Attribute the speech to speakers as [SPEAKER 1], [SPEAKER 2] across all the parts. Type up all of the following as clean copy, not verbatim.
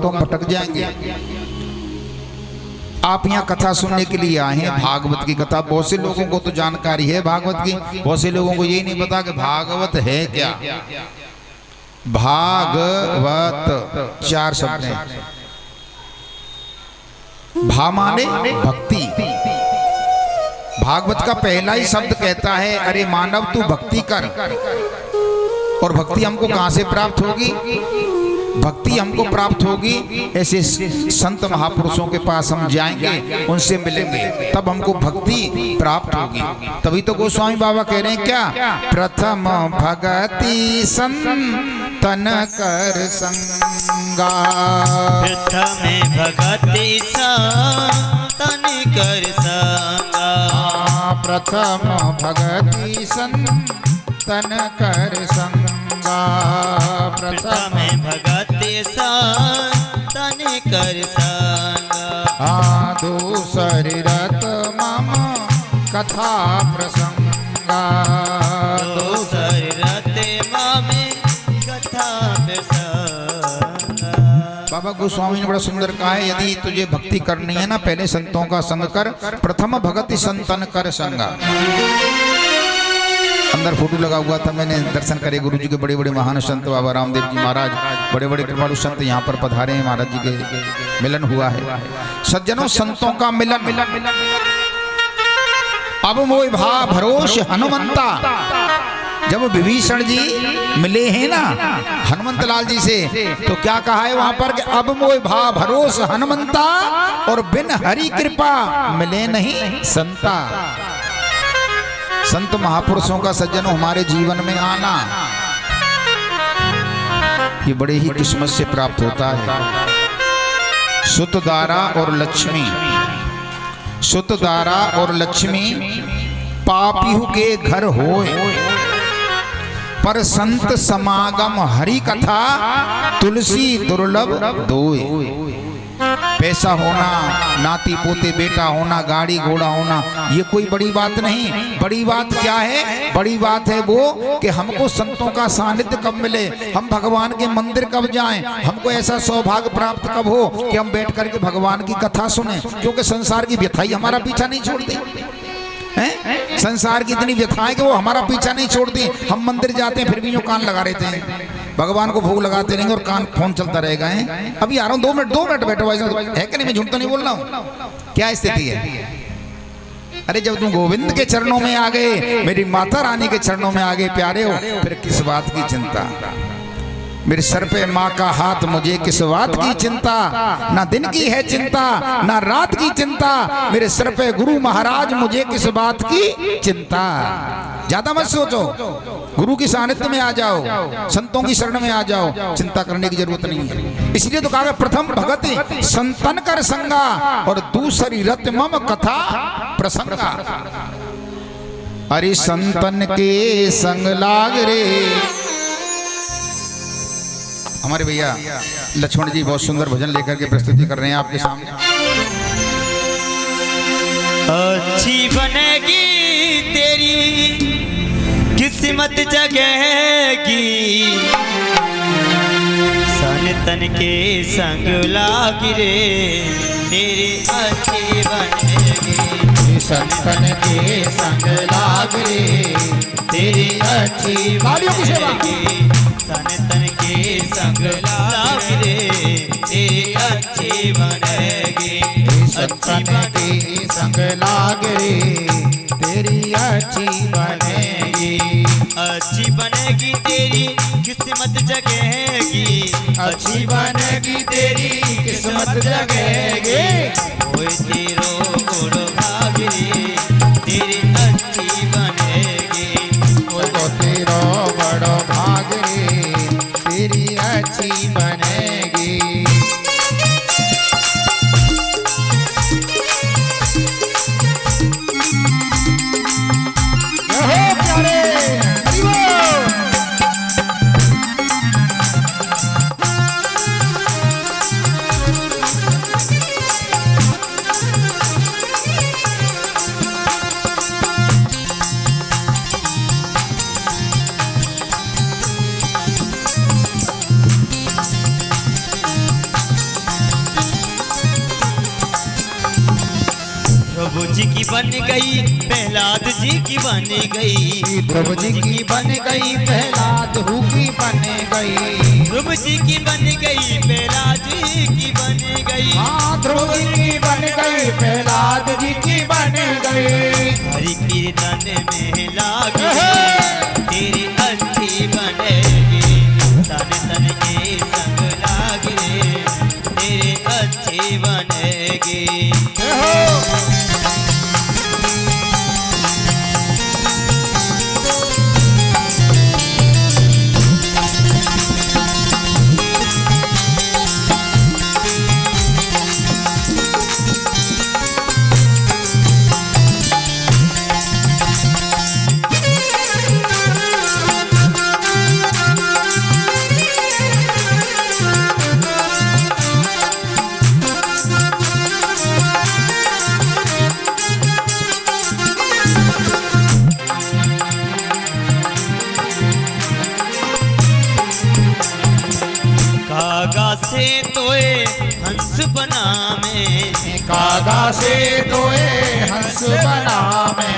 [SPEAKER 1] तो हम भटक जाएंगे। आप यहाँ कथा सुनने के लिए आए हैं, भागवत की कथा। बहुत से लोगों को तो जानकारी है भागवत की, बहुत से लोगों को ये नहीं पता कि भागवत है क्या। भागवत 4 शब्द हैं। भा माने भक्ति। भागवत का पहला ही शब्द कहता है अरे मानव तू भक्ति कर। और भक्ति हमको कहां से प्राप्त होगी? भक्ति हमको प्राप्त होगी ऐसे संत महापुरुषों के पास हम जाएंगे, उनसे मिलेंगे, तब हमको भक्ति प्राप्त होगी। तभी तो गोस्वामी बाबा कह रहे हैं क्या, प्रथम भगति संतन कर संगा।
[SPEAKER 2] प्रथम भगति संतन कर संगा।
[SPEAKER 1] प्रथम भगति संतन कर संगा।
[SPEAKER 2] प्रथम भगति संतन कर संगा।
[SPEAKER 1] दूसरी रत मम कथा प्रसंगा।
[SPEAKER 2] दूसरी रत मम कथा प्रसंगा।
[SPEAKER 1] बाबा गोस्वामी ने बड़ा सुंदर कहा है, यदि तुझे भक्ति करनी है ना, पहले संतों का संग कर। प्रथम भगति संतन कर संगा। अंदर फोटो लगा हुआ था, मैंने दर्शन करे गुरु जी के। बड़े बड़े महान संत बाबा रामदेव जी महाराज, बड़े बड़े कृपालु संत यहाँ पर पधारे हैं। महाराज जी के मिलन हुआ है। सज्जनों, संतों का मिलन। अब मोय भा भरोस हनुमंता। जब विभीषण जी मिले हैं ना हनुमंत लाल जी से, तो क्या कहा है वहां पर कि अब मोय भा भरोस हनुमंता, और बिन हरि कृपा मिले नहीं संता। संत महापुरुषों का सज्जनों हमारे जीवन में आना ये बड़े ही किस्मत से प्राप्त होता है। सुतदारा और लक्ष्मी। सुतदारा और लक्ष्मी पापीहु के घर होए, पर संत समागम हरि कथा तुलसी दुर्लभ दोए। पैसा होना, नाती पोते बेटा होना, गाड़ी घोड़ा होना, ये कोई बड़ी बात नहीं। बड़ी बात क्या है? बड़ी बात है वो कि हमको संतों का सानिध्य कब मिले, हम भगवान के मंदिर कब जाएं, हमको ऐसा सौभाग्य प्राप्त कब हो कि हम बैठ करके भगवान की कथा सुने। क्योंकि संसार की व्यथाई हमारा पीछा नहीं छोड़ती है। संसार की इतनी व्यथाएं कि वो हमारा पीछा नहीं छोड़ती। हम मंदिर जाते हैं फिर भी यूं कान लगा रहते हैं, भगवान को भोग लगाते रहेंगे और कान फोन चलता रहेगा। है अभी आ रहा हूँ, 2 मिनट बैठो। है कि नहीं? मैं झूठ तो नहीं बोल रहा हूँ। क्या स्थिति है? अरे जब तुम गोविंद के चरणों में आ गए, मेरी माता रानी के चरणों में आ गए प्यारे हो, फिर किस बात की चिंता? मेरे सर पे माँ का हाथ, मुझे किस बात की चिंता? ना दिन की है चिंता, ना रात की चिंता। मेरे सर पे गुरु महाराज, मुझे किस बात की चिंता? ज्यादा मत सोचो, गुरु की सानिध्य में आ जाओ, संतों की शरण में आ जाओ, चिंता करने की जरूरत नहीं है। इसलिए तो कहा प्रथम भगति संतन कर संगा, और दूसरी रत मम कथा प्रसंगा। अरे संतन के संग लाग रे। हमारे भैया लक्ष्मण जी बहुत सुंदर भजन लेकर के प्रस्तुति कर रहे हैं आपके सामने।
[SPEAKER 2] अच्छी बनेगी तेरी किस्मत जगेगी, संतन के संग लाग रे तेरी अच्छी बनेगी।
[SPEAKER 1] संतन के संग लाग रे तेरी अच्छी बनेगी।
[SPEAKER 2] संतन के संग लाग रे तेरी अच्छी बनेगी।
[SPEAKER 1] संतन के संग लाग रे तेरी अच्छी बनेगी।
[SPEAKER 2] अच्छी बनेगी तेरी किस्मत जगेगी।
[SPEAKER 1] अच्छी बनेगी तेरी किस्मत जगेगी।
[SPEAKER 2] ओए तेरो गुड़ भाग रे तेरी अच्छी बनेगी।
[SPEAKER 1] ओए तो तेरो बड़ो भाग रे तेरी अच्छी बनेगी।
[SPEAKER 2] जी की बन गई प्रहलाद जी की बन गई
[SPEAKER 1] ध्रुव जी की बन गई प्रहलाद हु की बन गई
[SPEAKER 2] ध्रुव जी की बन गई प्रहलाद जी की बन गई
[SPEAKER 1] हाँ ध्रुव जी की बन गई प्रहलाद जी की बन गई
[SPEAKER 2] हरि कीर्तन में लागे तेरी अच्छी बनेगी तन तन के संग लागे तेरी अच्छी बनेगी कागा से तोए हंस बनावे
[SPEAKER 1] कागा से तोए हंस बनावे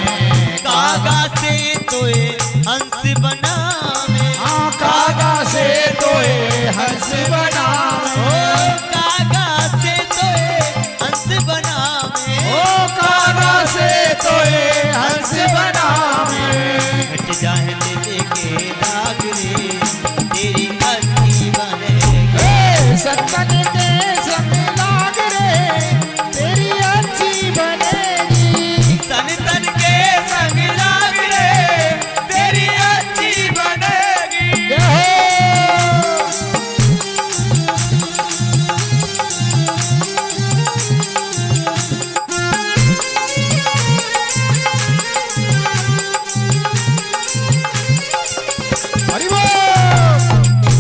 [SPEAKER 2] कागा से तोए हंस बनावे
[SPEAKER 1] हाँ कागा से तोए हंस बनावे
[SPEAKER 2] ओ कागा से तोए हंस बनावे
[SPEAKER 1] ओ कागा से तोए हंस बनावे
[SPEAKER 2] हट जाए दिल के दाग रे तेरी अच्छी बनेगी
[SPEAKER 1] सत्तन के संग लाग रे तेरी अच्छी बनेगी
[SPEAKER 2] तन तन के संग लाग रे तेरी अच्छी बनेगी
[SPEAKER 1] हरि बोल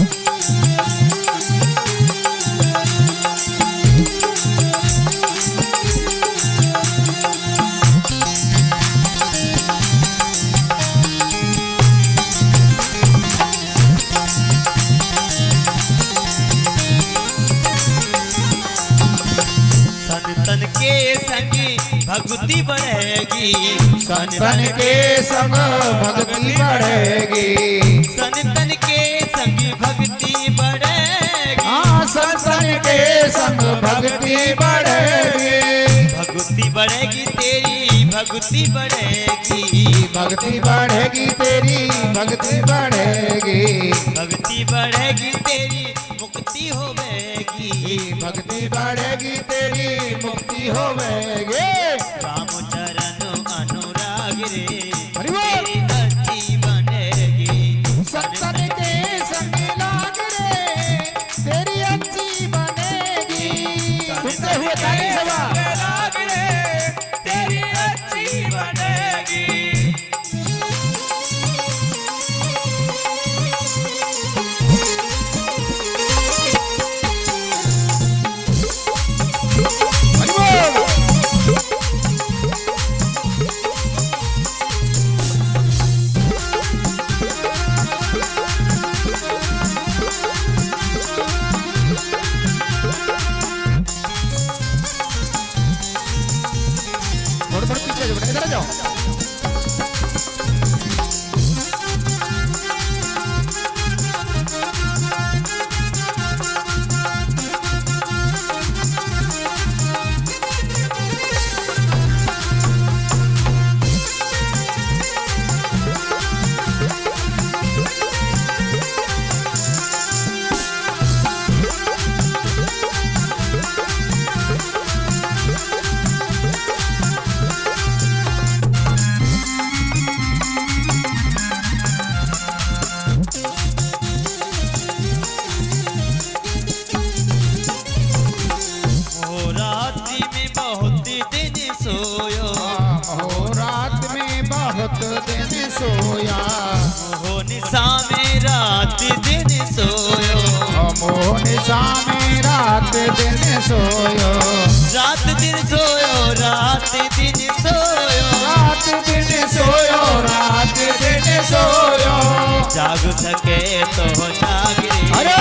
[SPEAKER 1] संतन के संगी भक्ति बढ़ेगी संतन के संग भक्ति बढ़ेगी
[SPEAKER 2] संतन के संगी भक्ति बढ़ेगी
[SPEAKER 1] हाँ संतन के संग भक्ति बढ़ेगी
[SPEAKER 2] भक्ति बढ़ेगी तेरी भक्ति बढ़ेगी
[SPEAKER 1] भक्ति बढ़ेगी तेरी भक्ति बढ़ेगी
[SPEAKER 2] भक्ति बढ़ेगी तेरी मुक्ति होवेगी
[SPEAKER 1] भक्ति बढ़ेगी तेरी मुक्ति होवेगी
[SPEAKER 2] राम चरण अनुराग रे
[SPEAKER 1] हरि बोल।
[SPEAKER 2] तेरी अच्छी बनेगी
[SPEAKER 1] संतन के संग लाग रे तेरी अच्छी बनेगी सुनते हुए ताली सभा
[SPEAKER 2] लाग रे तेरी अच्छी बनेगी
[SPEAKER 1] हरि बोल। थोड़ा थोड़ा पीछे जो बेटा इधर आ जाओ
[SPEAKER 2] ओ रात्रि में बहुत दिन सोयो
[SPEAKER 1] हो रात में बहुत दिन सोया
[SPEAKER 2] हो निशा में रात दिन सोयो
[SPEAKER 1] मोह निशा में रात दिन सोयो
[SPEAKER 2] रात दिन सोयो रात दिन सोयो
[SPEAKER 1] रात दिन सोयो रात दिन सोयो
[SPEAKER 2] जाग सके तो जाग रे
[SPEAKER 1] अरे!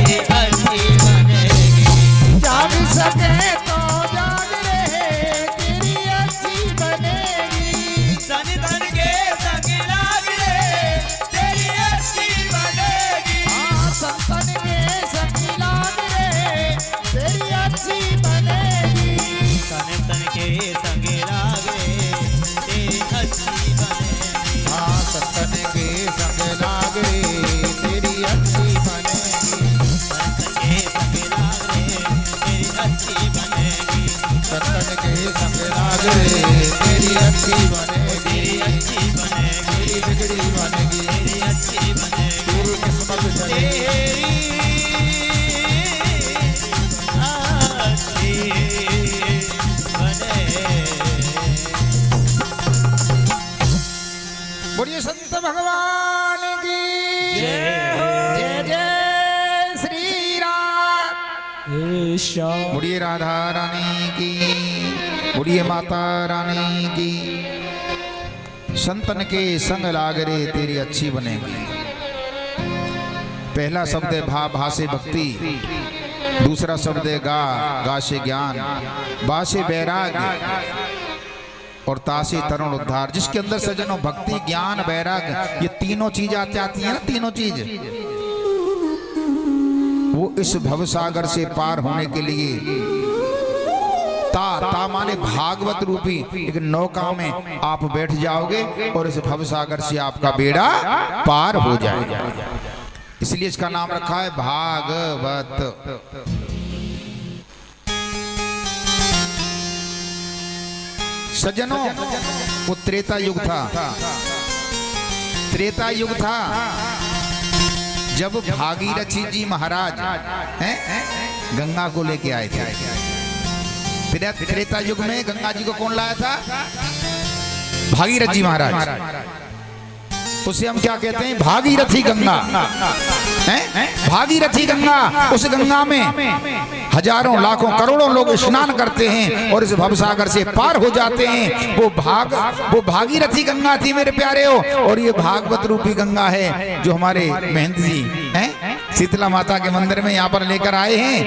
[SPEAKER 2] तेरी अच्छी बनेगी
[SPEAKER 1] जाग सके तो जाग रे तेरी अच्छी
[SPEAKER 2] संग लाग रे तेरी अच्छी बनेगी।
[SPEAKER 1] हाँ सत्तन के संग लाग रे तेरी अच्छी बनेगी।
[SPEAKER 2] सत्तन के संग लाग रे तेरी अच्छी बनेगी।
[SPEAKER 1] सत्तन के संग लाग रे तेरी अच्छी बनेगी।
[SPEAKER 2] तेरी अच्छी बनेगी।
[SPEAKER 1] तेरी बिगड़ी बनेगी।
[SPEAKER 2] तेरी अच्छी बनेगी।
[SPEAKER 1] तेरी किस्मत चलेगी। बोलिए संत भगवान की जय जय श्री राम। बोलिए राधा रानी की, बोलिए माता रानी की। संतन के संग लाग रे तेरी अच्छी बनेगी। पहला शब्द है भा, भा से भक्ति। दूसरा शब्द है गा, गा से ज्ञान। बा से वैराग्य और ता से तरुण उद्धार। जिसके अंदर सजनों भक्ति, ज्ञान, वैराग्य ये तीनों चीज आती है ना, तीनों चीज, वो इस भवसागर से पार होने के लिए ता माने भागवत रूपी एक नौका में आप बैठ जाओगे और इस भवसागर से आपका बेड़ा पार हो जाएगा। इसलिए इसका नाम रखा है भागवत। सज्जनों वो त्रेता युग था। त्रेता युग था जब भागीरथी जी महाराज गंगा को लेके आए थे। त्रेता युग में गंगा जी को कौन लाया था? भागीरथ जी महाराज। उसे हम क्या कहते हैं? भागीरथी गंगा। भागीरथी गंगा। उस गंगा में हजारों लाखों करोड़ों लोग स्नान करते हैं और इस भवसागर से पार हो जाते हैं। वो भागीरथी गंगा थी मेरे प्यारे हो। और ये भागवत रूपी गंगा है जो हमारे महंत जी शीतला माता के मंदिर में यहाँ पर लेकर आए हैं।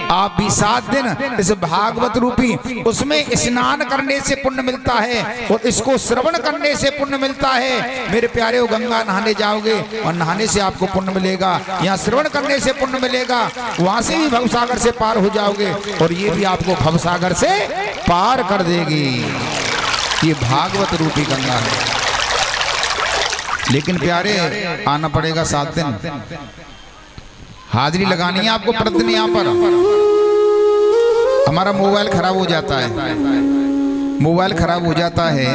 [SPEAKER 1] आप भी 7 दिन इस भागवत रूपी उसमें स्नान करने से पुण्य मिलता है और इसको श्रवण करने से पुण्य मिलता है। मेरे प्यारे हो, गंगा नहाने जाओगे और नहाने से आपको पुण्य मिलेगा, यहाँ श्रवण करने से पुण्य मिलेगा, वहां से भी भवसागर से पार हो जाओगे और ये भी आपको भवसागर से पार कर देगी। ये भागवत रूपी गंगा है। लेकिन प्यारे आना पड़ेगा 7 दिन, हाजिरी लगानी है आपको प्रतिदिन। यहाँ पर हमारा मोबाइल खराब हो जाता है, मोबाइल खराब हो जाता है,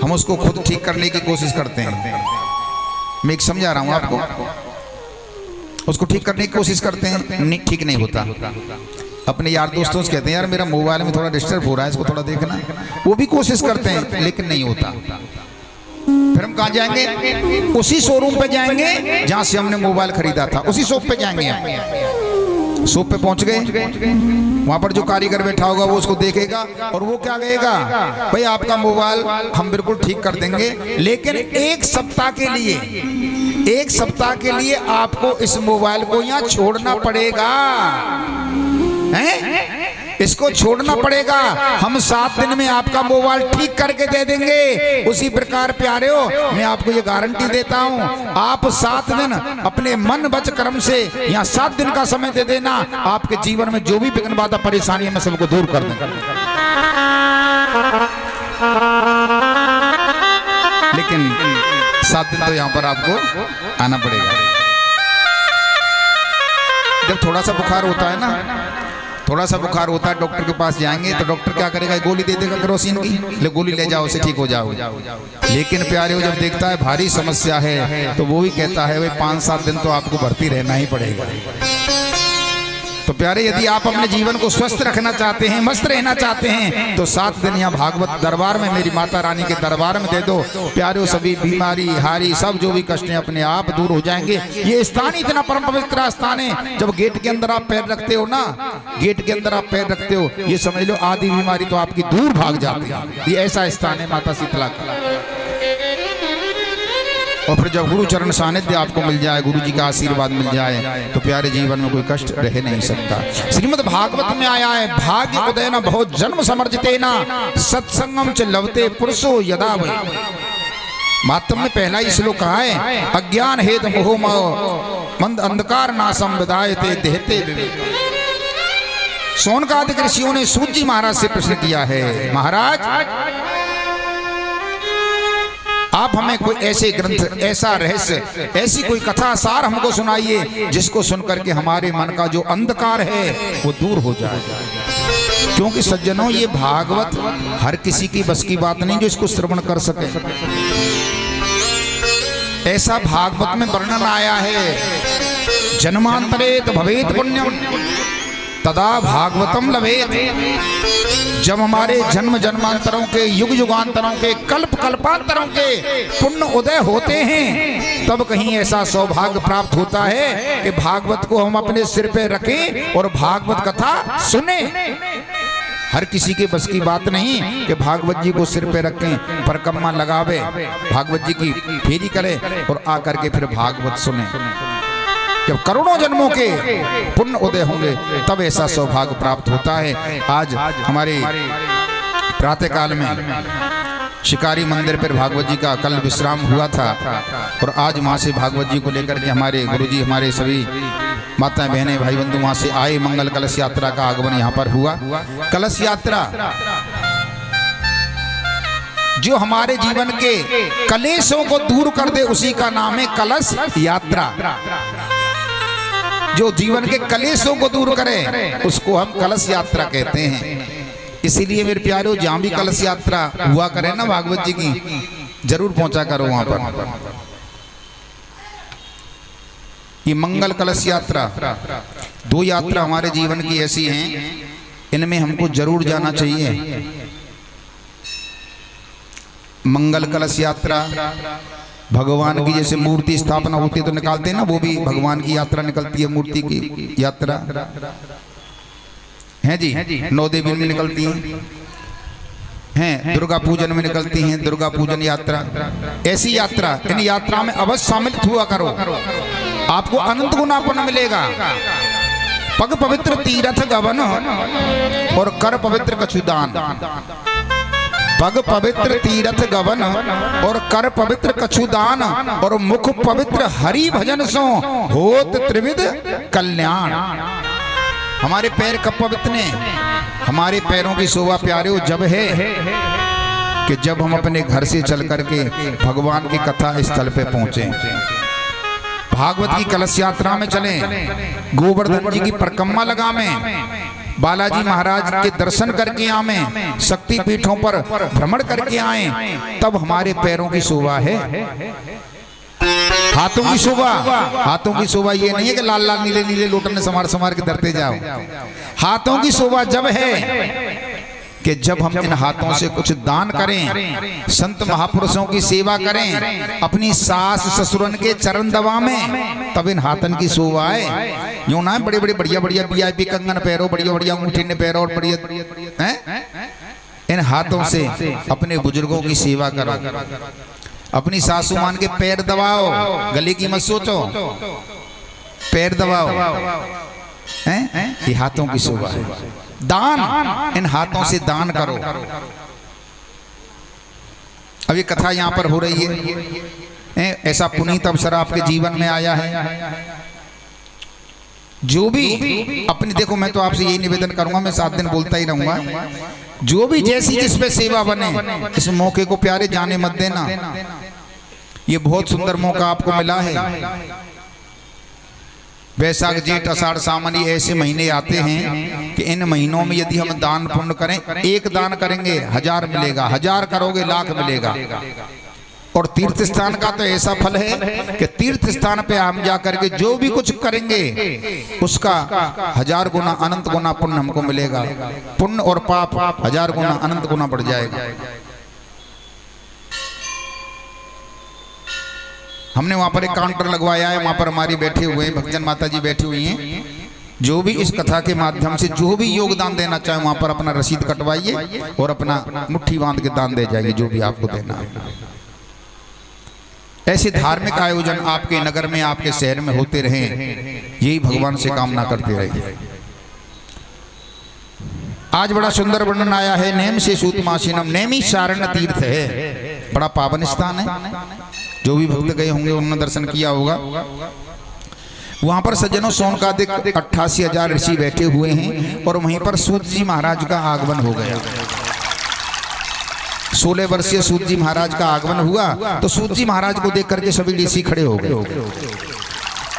[SPEAKER 1] हम उसको खुद ठीक करने की कोशिश करते हैं। मैं एक समझा रहा हूँ आपको। उसको ठीक करने की कोशिश करते हैं, ठीक नहीं होता। अपने यार दोस्तों से कहते हैं यार मेरा मोबाइल में थोड़ा डिस्टर्ब हो रहा है, इसको थोड़ा देखना। वो भी कोशिश करते हैं लेकिन नहीं होता। फिर हम कहाँ जाएंगे? उसी शोरूम पे जाएंगे जहां से हमने मोबाइल खरीदा था, उसी शॉप पे जाएंगे। शॉप पे पहुंच गए, वहां पर जो कारीगर बैठा होगा वो उसको देखेगा और वो क्या कहेगा? भाई आपका मोबाइल हम बिल्कुल ठीक कर देंगे, लेकिन 1 सप्ताह के लिए, 1 सप्ताह के लिए आपको इस मोबाइल को यहाँ छोड़ना पड़ेगा। हैं? इसको छोड़ना पड़ेगा। हम 7 दिन में आपका मोबाइल ठीक करके दे देंगे। उसी प्रकार प्यारे हो, मैं आपको ये गारंटी देता हूँ, आप 7 दिन अपने मन वच कर्म से यहाँ 7 दिन का समय दे देना, आपके जीवन में जो भी विघ्न बाधा परेशानी है मैं सबको दूर कर दूंगा। लेकिन 7 दिन तो यहाँ पर आपको आना पड़ेगा। जब थोड़ा सा बुखार होता है ना, थोड़ा सा बुखार होता है, डॉक्टर के पास जाएंगे तो डॉक्टर क्या करेगा? गोली दे देगा केरोसिन की, ले गोली ले जाओ, उसे ठीक हो जाओ। लेकिन प्यारे हो, जब देखता है भारी समस्या है तो वो भी कहता है भाई 5-7 दिन तो आपको भर्ती रहना ही पड़ेगा। तो प्यारे, यदि आप अपने जीवन को स्वस्थ रखना चाहते हैं, मस्त रहना चाहते हैं, तो 7 दिन यहाँ भागवत दरबार में, मेरी माता रानी के दरबार में दे दो। प्यारे, सभी बीमारी हारी सब जो भी कष्ट हैं अपने आप दूर हो जाएंगे। ये स्थान इतना परम पवित्र स्थान है, जब गेट के अंदर आप पैर रखते हो ना, गेट के अंदर आप पैर रखते हो, ये समझ लो आधी बीमारी तो आपकी दूर भाग जाती है। ये ऐसा स्थान है माता शीतला का। और फिर जब गुरु चरण सानिध्य आपको मिल जाए, गुरु जी का आशीर्वाद मिल जाए, तो प्यारे जीवन में कोई कष्ट रह नहीं सकता। श्रीमद् भागवत में आया है, भाग्य उदयन बहुत जन्म समर्जितेना सत्संगम च लवते पुरुषो यदा वै। मातम में पहला ही श्लोक कहा है, अज्ञान हेत मोह मंद अंधकार नासम विदायते देहते विवेक। शौनकादिक ऋषियों ने सूत जी महाराज से प्रश्न किया है, महाराज आप हमें कोई ऐसे ग्रंथ, ऐसा रहस्य, ऐसी कोई कथा सार हमको सुनाइए जिसको सुनकर के हमारे मन का जो अंधकार है वो दूर हो जाए। क्योंकि सज्जनों, ये भागवत हर किसी की बस की बात नहीं जो इसको श्रवण कर सके। ऐसा भागवत में वर्णन आया है, जन्मांतरेत भवेत पुण्यम तदा भागवतम लभेत। जब हमारे जन्म जन्मांतरों के, युग युगांतरों के, कल्प कल्पांतरों के पुण्य उदय होते हैं, तब कहीं ऐसा सौभाग्य प्राप्त होता है कि भागवत को हम अपने सिर पे रखें और भागवत कथा सुने। हर किसी के बस की बात नहीं कि भागवत जी को सिर पे रखें, परिक्रमा लगावे, भागवत जी की फेरी करे और आकर के फिर भागवत सुने। जब करोड़ों जन्मों के पुण्य उदय होंगे तब ऐसा सौभाग्य प्राप्त होता है। आज हमारे प्रातः काल में शिकारी मंदिर पर भागवत जी का कल विश्राम हुआ था और आज वहाँ से भागवत जी को लेकर के हमारे गुरुजी, हमारे सभी माताएं बहनें भाई बंधु वहाँ से आए। मंगल कलश यात्रा का आगमन यहाँ पर हुआ। कलश यात्रा जो हमारे जीवन के कलेशों को दूर कर दे उसी का नाम है कलश यात्रा। जो जीवन के कलेशों को दूर करे उसको हम कलश यात्रा कहते हैं। इसीलिए मेरे प्यारों, जहाँ भी कलश यात्रा हुआ करे ना भागवत जी की, जरूर पहुंचा करो वहां पर। ये मंगल कलश यात्रा, दो यात्रा हमारे जीवन की ऐसी हैं, इनमें हमको जरूर जाना चाहिए। मंगल कलश यात्रा भगवान की जैसे मूर्ति स्थापना होती है तो निकालते हैं ना, वो भी भगवान की यात्रा निकलती है, मूर्ति की यात्रा है जी। 9 देवी में निकलती हैं, दुर्गा पूजन में निकलती हैं, दुर्गा पूजन यात्रा। ऐसी यात्रा, इन यात्रा में अवश्य शामिल हुआ करो, आपको अनंत गुना पुण्य मिलेगा। पग पवित्र तीर्थ गवन और कर पवित्र कछुदान। पग पवित्र तीर्थ गवन और कर पवित्र कछुदान और मुख पवित्र हरि भजन सो होत त्रिविध कल्याण। हमारे पैर कब पवित्र ने? हमारे पैरों की शोभा प्यारे जब है कि जब हम अपने घर से चल करके भगवान की कथा स्थल पे पहुंचे, भागवत की कलश यात्रा में चलें, गोवर्धन जी की परिक्रमा लगावें, बालाजी महाराज के दर्शन करके आवें, शक्ति पीठों पर भ्रमण करके आए, तब हमारे पैरों की शोभा है। हाथों की शोभा, हाथों की शोभा ये नहीं है कि लाल लाल नीले नीले लोटने संवार संवार के धरते जाओ। हाथों की शोभा जब है कि जब हम इन हाथों से कुछ दान करें, संत महापुरुषों की सेवा करें, अपनी सास ससुरन के चरण दबावें, तब इन हाथन की शोभा है। यूं ना बड़े बड़े बढ़िया बढ़िया VIP कंगन पैरो, बढ़िया बढ़िया अंगूठी ने पैरो और बढ़िया हैं। इन हाथों से अपने बुजुर्गों की सेवा करो, अपनी सासू मान के पैर दबाओ, गले की मत सोचो, पैर दबाओ, हैं? ये हाथों की शोभा है। दान, इन हाथों से दान करो। अभी कथा यहाँ पर हो रही है, ऐसा पुनीत अवसर आपके जीवन में आया है। जो भी अपनी, देखो मैं तो आपसे यही निवेदन करूंगा, मैं 7 दिन बोलता ही रहूंगा, जो भी जैसी जिस पे सेवा बने, इस मौके को प्यारे जाने मत देना। ये बहुत सुंदर मौका आपको मिला है। वैशाख जेठ आषाढ़ सावन ऐसे महीने आते हैं कि इन महीनों में यदि हम दान पुण्य करें, एक दान करेंगे 1000 मिलेगा, 1000 करोगे लाख मिलेगा। और तीर्थ स्थान का तो ऐसा फल है कि तीर्थ स्थान पे हम जाकर के जो भी कुछ करेंगे उसका 1000 गुना अनंत गुना पुण्य हमको मिलेगा। पुण्य और पाप 1000 गुना अनंत गुना बढ़ जाएगा। हमने वहां पर एक काउंटर लगवाया है, वहां पर हमारी बैठे हुए हैं भक्तजन माता जी बैठी हुई हैं। जो भी इस कथा के माध्यम से जो भी योगदान देना चाहे वहां पर अपना रसीद कटवाइए और अपना मुट्ठी बांध के दान दे जाइए जो भी आपको देना है। ऐसे धार्मिक आयोजन आपके नगर में, आपके शहर में होते रहें, यही भगवान से कामना करते रहिए। आज बड़ा सुंदर वर्णन आया है, नेम से सूतमासीनम, नेमी शारण तीर्थ है, बड़ा पावन स्थान है। जो भी भक्त गए होंगे उन्होंने दर्शन किया होगा। वहां पर सज्जनों सोनकादिक 88,000 ऋषि बैठे हुए हैं और वहीं पर सूत जी महाराज का आगमन हो गया। 16 वर्षीय सूत जी महाराज का आगमन हुआ तो सूत जी महाराज को देख करके सभी ऋषि खड़े हो गए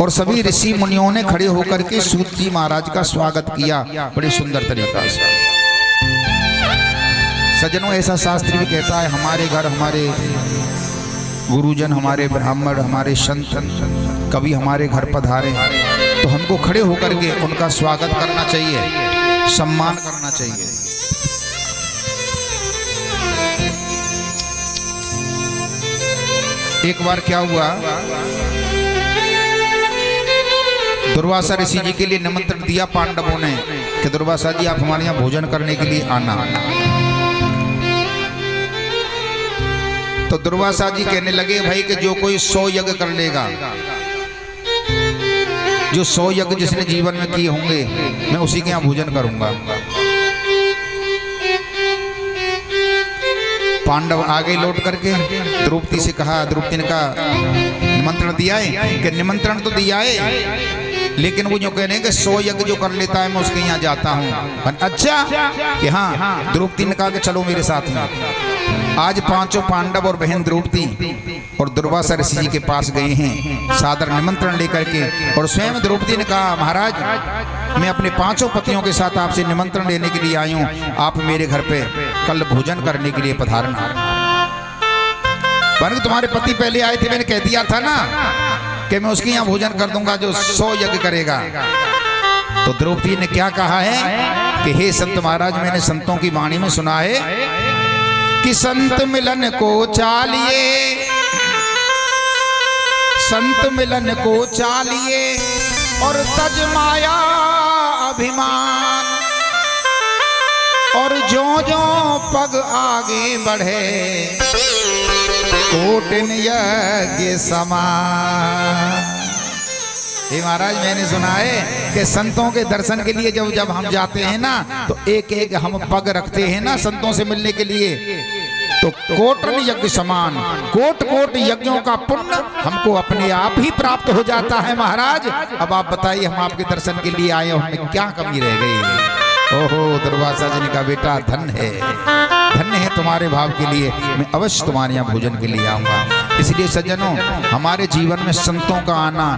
[SPEAKER 1] और सभी ऋषि मुनियों ने खड़े होकर के सूत जी महाराज का स्वागत किया बड़े सुंदर तरीका से। सज्जनों ऐसा शास्त्र भी कहता है, हमारे घर हमारे गुरुजन, हमारे ब्राह्मण, हमारे संत कभी हमारे घर पधारे तो हमको खड़े होकर के उनका स्वागत करना चाहिए, सम्मान करना चाहिए। एक बार क्या हुआ, दुर्वासा ऋषि जी के लिए निमंत्रण दिया पांडवों ने कि दुर्वासा जी आप हमारे यहाँ भोजन करने के लिए आना। तो दुर्वासा जी कहने लगे भाई कि जो कोई 100 यज्ञ कर लेगा, जो 100 यज्ञ जिसने जीवन में किए होंगे, मैं उसी के यहाँ भोजन करूंगा। पांडव आगे लौट करके द्रौपदी से कहा, द्रौपदी ने कहा निमंत्रण दिया है कि निमंत्रण तो दिया है, लेकिन वो जो कहने कि 100 यज्ञ जो कर लेता है मैं उसके यहाँ जाता हूँ। अच्छा कि हाँ। द्रौपदी ने कहा कि चलो मेरे साथ में। आज पांचों पांडव और बहन द्रौपदी और दुर्वासा ऋषि जी के पास गए हैं सादर निमंत्रण लेकर के, और स्वयं द्रौपदी ने कहा महाराज मैं अपने 5 पतियों के साथ आपसे निमंत्रण लेने के लिए आई हूँ, आप मेरे घर पे कल भोजन करने के लिए पधारना। पर तुम्हारे पति पहले आए थे, मैंने कह दिया था ना कि मैं उसके यहाँ भोजन कर दूंगा जो 100 यज्ञ करेगा। तो द्रौपदी ने क्या कहा है कि हे संत महाराज, मैंने संतों की वाणी में सुना है कि संत मिलन को चालिए, संत मिलन को चालिए और तज माया अभिमान, और जो जो पग आगे बढ़े कोटिन यज्ञ समान। हे महाराज मैंने सुना है कि संतों के दर्शन के लिए जब जब हम जाते हैं ना तो एक एक हम पग रखते हैं ना संतों से मिलने के लिए, तो कोटन यज्ञ समान, कोट कोट यज्ञों का पुण्य हमको अपने आप ही प्राप्त हो जाता है। महाराज अब आप बताइए, हम आपके दर्शन के लिए आए, हमें क्या कमी रह गई? ओहो, दुर्वासा जी ने कहा बेटा धन्य है, धन्य है तुम्हारे भाव के लिए, मैं अवश्य तुम्हारे यहाँ भोजन के लिए आऊँगा। इसलिए सज्जनों, हमारे जीवन में संतों का आना,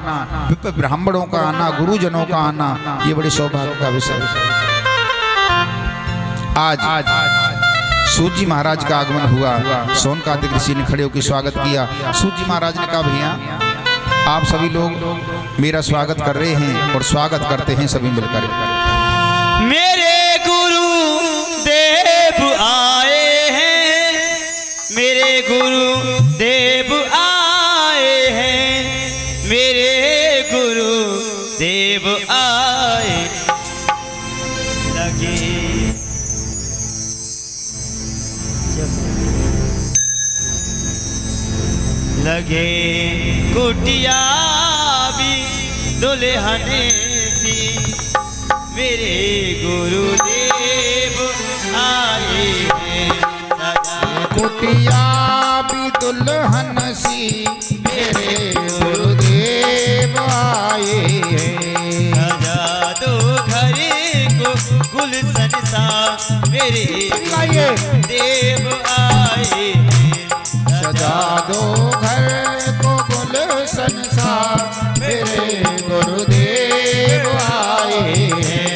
[SPEAKER 1] ब्राह्मणों का आना, गुरुजनों का आना, ये बड़े सौभाग्य का विषय है। आज सूत जी महाराज का आगमन हुआ, सोनकादिक ऋषि ने खड़े होकर स्वागत किया। सूत जी महाराज ने कहा भैया आप सभी लोग मेरा स्वागत कर रहे हैं और स्वागत करते हैं सभी मिलकर।
[SPEAKER 2] मेरे गुरु देव आए हैं, मेरे गुरु देव आए हैं, मेरे गुरु देव आए। लगे कुटिया भी दुल्हन सी, मेरे गुरुदेव आए हैं।
[SPEAKER 1] कुटिया भी दुल्हन सी, मेरे गुरुदेव आए हैं।
[SPEAKER 2] सजा दो घर को गुलशन सा, मेरे गुरुदेव आए हैं।
[SPEAKER 1] सजा दो घर को गुलशन सा, मेरे गुरुदेव आए हैं।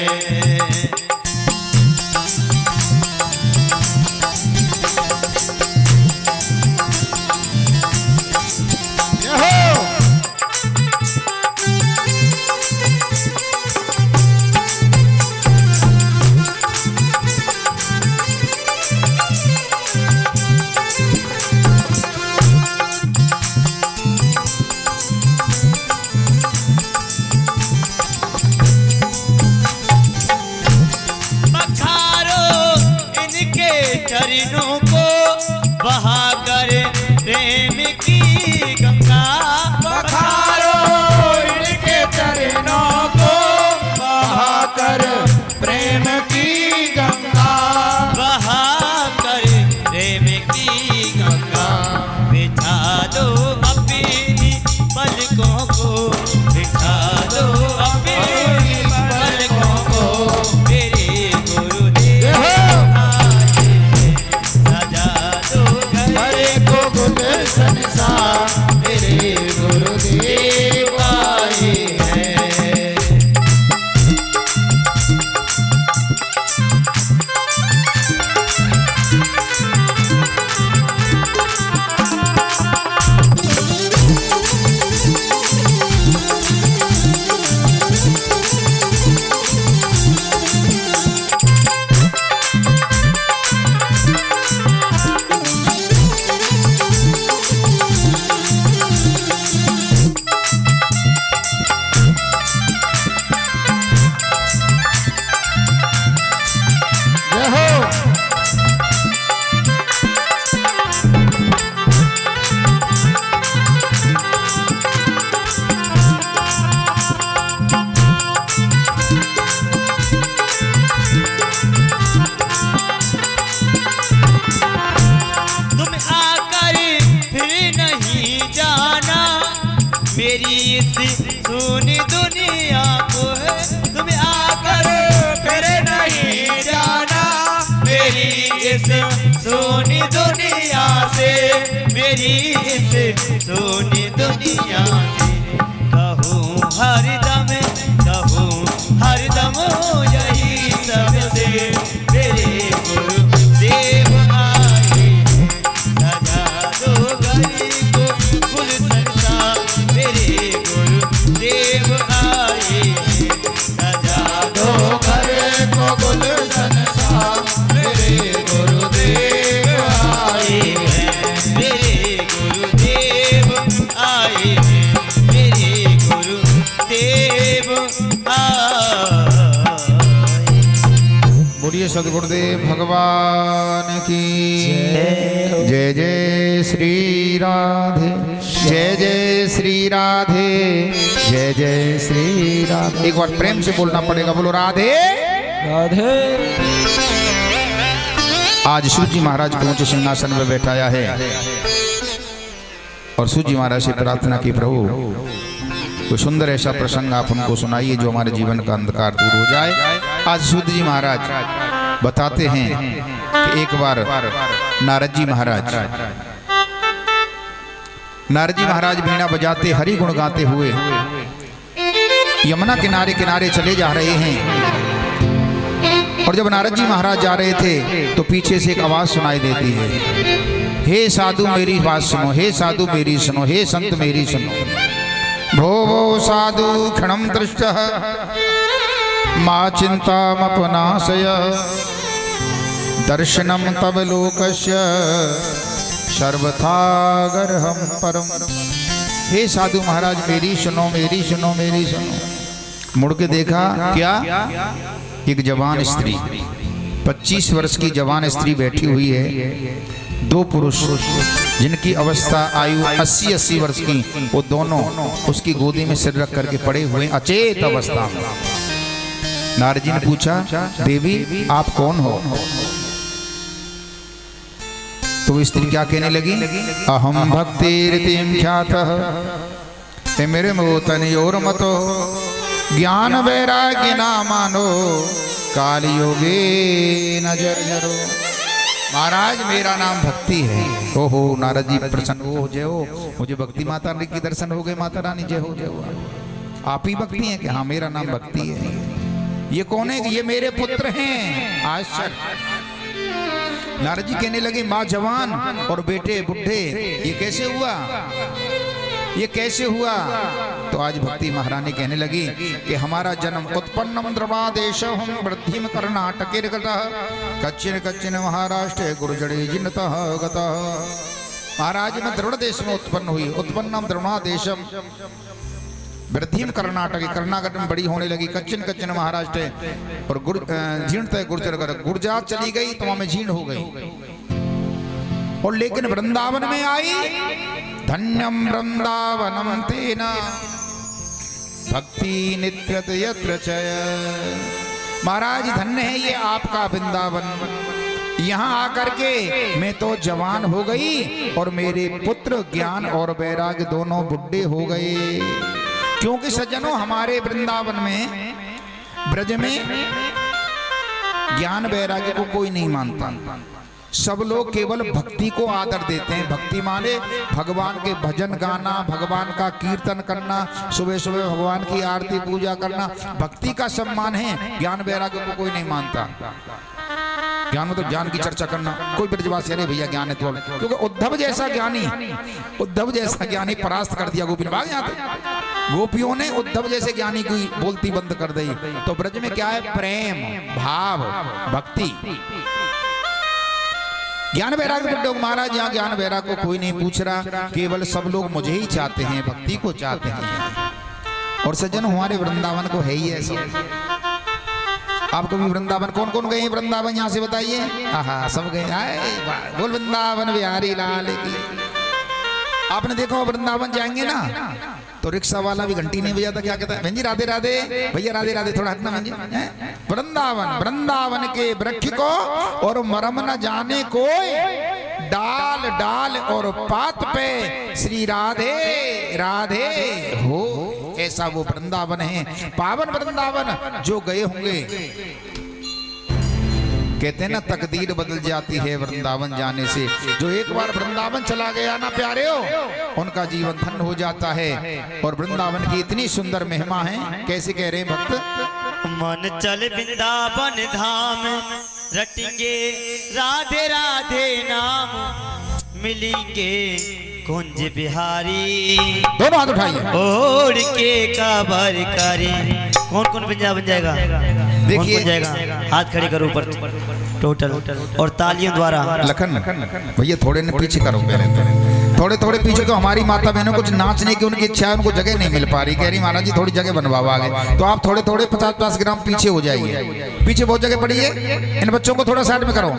[SPEAKER 2] चरणों को बहाकर प्रेम की गंगा,
[SPEAKER 1] बखारो इनके चरणों को बहाकर प्रेम की गंगा,
[SPEAKER 2] बहाकर प्रेम की गंगा। बिठा दो अपनी पलकों को, बिठा दो तेरी इस सोनी दुनिया से। कहूँ हरदम यही सबसे मेरे गुरुदेव आए। सजा दो गली को कुल संसार मेरे गुरुदेव आए। सजा दो घर को कुल संसार मेरे गुरुदेव आए हैं। मेरे गुरुदेव आए हैं। मेरे गुरुदेव आए।
[SPEAKER 1] बोलिए सदगुरुदेव भगवान की जय। जय श्री राधे, जय जय श्री राधे, जय जय श्री राधे। एक बार प्रेम से बोलना पड़ेगा, बोलो राधे
[SPEAKER 3] राधे।
[SPEAKER 1] आज सूत जी महाराज को ऊंचे सिंहासन में बैठाया है और सूत जी महाराज से प्रार्थना की, प्रभु कोई सुंदर ऐसा प्रसंग आप हमको सुनाइए जो हमारे जीवन का अंधकार दूर हो जाए। आज सूत जी महाराज बताते हैं कि एक बार नारद जी महाराज वीणा बजाते हरि गुण गाते हुए यमुना किनारे किनारे चले जा रहे हैं। और जब नारद जी महाराज जा रहे थे तो पीछे से एक आवाज सुनाई देती है, हे साधु मेरी बात सुनो, हे साधु मेरी सुनो, हे संत मेरी सुनो। भो भो साधु क्षणम दृष्ट मा चिंतामपनाशय दर्शनम तब लोकस्य सर्वथागरहम परम। हे साधु महाराज मेरी सुनो, मेरी सुनो, मेरी सुनो। मुड़ के देखा, क्या? एक जवान स्त्री, 25 वर्ष की जवान स्त्री बैठी हुई है। दो पुरुष जिनकी अवस्था आयु 80-80 वर्ष की, वो दोनों उसकी गोदी में सिर रख करके पड़े हुए अचेत अवस्था में। नारद जी ने पूछा, देवी आप कौन हो? तो वो स्त्री क्या कहने लगी, अहम भक्तिरतिम ख्यातः मेरे मोतनयोर मतो ज्ञान वैराग्य नामानो काल योगे नजर जरो। महाराज मेरा नाम भक्ति है। ओहो नारद जी प्रसन्न हो, जय हो, मुझे भक्ति माता रानी की दर्शन हो गए। माता रानी जय हो, जय हो। आप ही भक्ति हैं कि हाँ मेरा नाम भक्ति है। ये कौन है? ये मेरे पुत्र हैं। आश्चर्य। नारद जी कहने लगे, माँ जवान और बेटे बुढ़े, ये कैसे हुआ? ये कैसे हुआ? तो आज भक्ति महारानी कहने लगी कि हमारा जन्म उत्पन्नम द्रवादेशम वृद्धिम कर्नाटके कच्चिन कच्चिन महाराष्ट्र गुर्जड़े जिनतः गतः। महाराज मैं द्रविड़ देश में उत्पन्न हुई। उत्पन्नम द्रवादेशम वृद्धिम कर्नाटक, कर्नाटक में बड़ी होने लगी। कच्चिन कच्चिन महाराष्ट्र और जीर्णतः गुर्जर, गुर्जात चली गई तो वहां में जीर्ण हो गई। और लेकिन वृंदावन में आई, धन्यम वृंदावनम तेना भक्ति नित्यत यत्र चय। महाराज धन्य है ये आपका वृंदावन। यहाँ आकर के मैं तो जवान हो गई और मेरे पुत्र ज्ञान और वैराग्य दोनों बुढ़े हो गए। क्योंकि सज्जनों हमारे वृंदावन में, ब्रज में ज्ञान वैराग्य को कोई नहीं मानता। सब लोग केवल भक्ति को आदर देते हैं। भक्ति माने भगवान के भजन गाना, भगवान का कीर्तन करना, सुबह सुबह भगवान की आरती पूजा करना, भक्ति का सम्मान है। ज्ञान वैराग्य को कोई नहीं मानता। ज्ञान मतलब ज्ञान की चर्चा करना। कोई ब्रजवासी अरे भैया ज्ञान है तो, क्योंकि उद्धव जैसा ज्ञानी परास्त कर दिया गोपी ने, भाग जाते। गोपियों ने उद्धव जैसे ज्ञानी की बोलती बंद कर दी। तो ब्रज में क्या है? प्रेम, भाव, भक्ति। ज्ञान वैराग्य बुड्ढे महाराज, यहाँ ज्ञान वैराग्य को कोई नहीं पूछ रहा। केवल सब लोग मुझे ही चाहते हैं, भक्ति को चाहते हैं। और सज्जन हमारे वृंदावन को है ही ऐसा। आप कभी वृंदावन, कौन कौन गए हैं वृंदावन यहाँ से बताइए? हाँ सब गए। बोल वृंदावन बिहारी लाल की। आपने देखा वृंदावन जाएंगे ना तो रिक्शा वाला भी घंटी नहीं बजाता, क्या कहता है? बहन जी राधे राधे, भैया राधे राधे, थोड़ा हटना बहन जी। वृंदावन, वृंदावन के वृक्ष को और मरम न जाने कोई, डाल डाल और पात पे श्री राधे राधे हो। ऐसा वो वृंदावन है, पावन वृंदावन। जो गए होंगे कहते हैं ना तकदीर बदल जाती है वृंदावन जाने से। जो एक बार वृंदावन चला गया ना प्यारे हो, उनका जीवन धन्य हो जाता है। और वृंदावन की इतनी सुंदर महिमा है, कैसे कह रहे हैं भक्त।
[SPEAKER 2] मन चल वृंदावन धाम रटेंगे राधे राधे नाम, मिलेंगे कुंज बिहारी
[SPEAKER 1] दोनों हाथ उठाइए।
[SPEAKER 2] ओढ़ के काबर करे। कौन कौन वृंदावन जाएगा?
[SPEAKER 1] देखिए
[SPEAKER 2] कौन जाएगा, हाथ खड़े करो ऊपर टोटल, और तालियों द्वारा।
[SPEAKER 1] लखन भैया थोड़े ने पीछे करो, पहले थोड़े थोड़े पीछे। तो हमारी माता बहनों कुछ नाचने की उनकी इच्छा है, उनको जगह नहीं मिल पा रही। कह रही महाराज जी थोड़ी जगह बनवाओ आगे, तो आप थोड़े थोड़े 50-50 ग्राम पीछे हो जाइए। पीछे बहुत जगह पड़ी है, इन बच्चों को थोड़ा साइड में करो।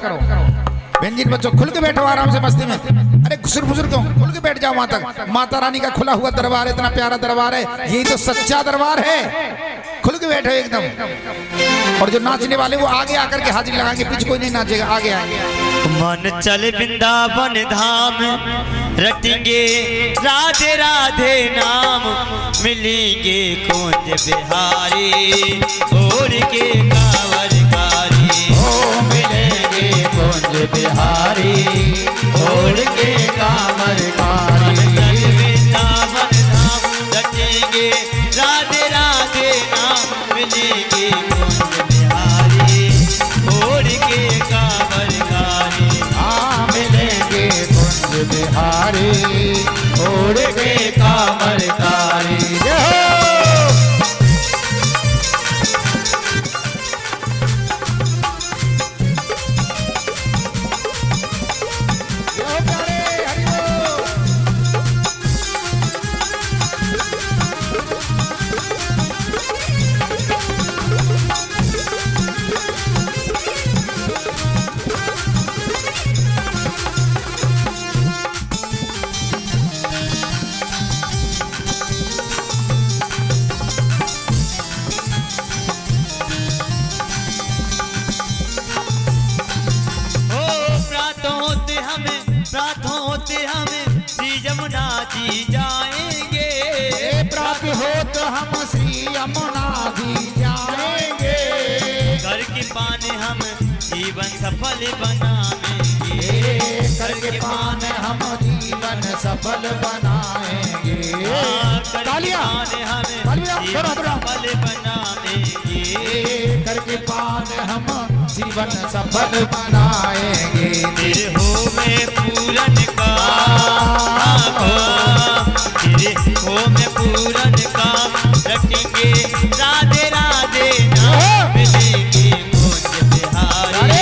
[SPEAKER 1] बहन जी बच्चों खुल के बैठो आराम से मस्ती में। अरे घुसर फुसर क्यों, खुल के बैठ जाओ वहां तक। माता रानी का खुला हुआ दरबार है, इतना प्यारा दरबार है, यही तो सच्चा दरबार है। खुल के बैठो एकदम। और जो नाचने वाले वो आगे आकर के हाजिरी लगाएंगे, पीछे कोई नहीं नाचेगा, आगे आएंगे।
[SPEAKER 2] मन चल वृंदावन धाम रटेंगे राधे राधे नाम, मिलेंगे कुंज बिहारी ओढ़ के कांवर कारी।
[SPEAKER 1] ओ मिलेंगे कुंज बिहारी ओढ़ के कांवर कारी।
[SPEAKER 2] वृंदावन धाम रटेंगे राधे राधे नाम, मिलेंगे कुंज बिहारी ओढ़ के कांवर कारी।
[SPEAKER 1] मिलेंगे कुंज बिहारी ओढ़ के कांवर कारी।
[SPEAKER 2] प्रातः होते हमें श्री यमुना जी जाएंगे।
[SPEAKER 1] प्राप्त हो तो हम श्री यमुना जी जाएंगे।
[SPEAKER 2] कर के पान हम जीवन सफल बनाएंगे।
[SPEAKER 1] कर के पान हम जीवन सफल बनाएंगे।
[SPEAKER 2] कर के पान हम जीवन सफल बनाएंगे।
[SPEAKER 1] कर के पान हम जीवन सफल बनाएंगे।
[SPEAKER 2] तेरे हो में पूरन काम, तेरे हो में पूरन काम, रटेंगे राधे राधे नाम, मिलेंगे कुंज बिहारी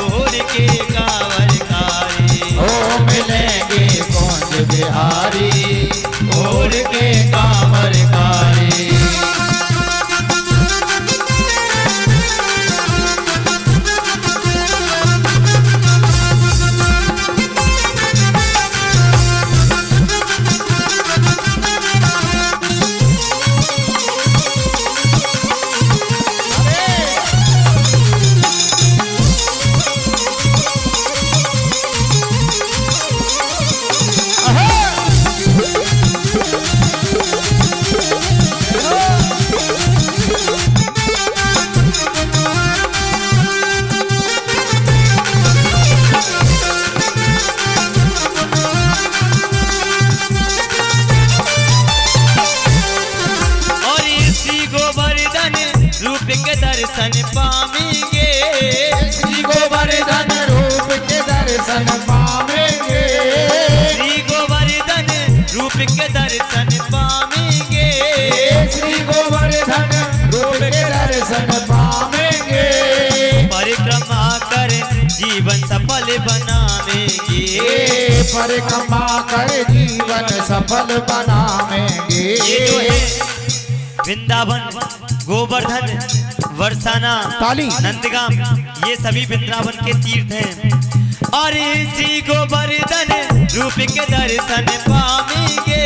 [SPEAKER 2] ओढ़ के कांवर कारी।
[SPEAKER 1] ओ मिलेंगे कुंज बिहारी ओढ़ के कांवर कारी।
[SPEAKER 2] दर्शन पावेंगे।
[SPEAKER 1] श्री गोवर्धन रूप के दर्शन पावेंगे।
[SPEAKER 2] श्री गोवर्धन रूप के दर्शन पावेंगे।
[SPEAKER 1] श्री गोवर्धन रूप के दर्शन पावेंगे।
[SPEAKER 2] परिक्रमा कर जीवन सफल बनावेंगे।
[SPEAKER 1] परिक्रमा कर जीवन सफल बनावेंगे।
[SPEAKER 2] ये जो है वृंदावन, गोवर्धन, वर्षाना, नंदगाम, ये सभी वृंदावन के तीर्थ हैं। और श्री गोवर्धन रूप के दर्शन पावेंगे।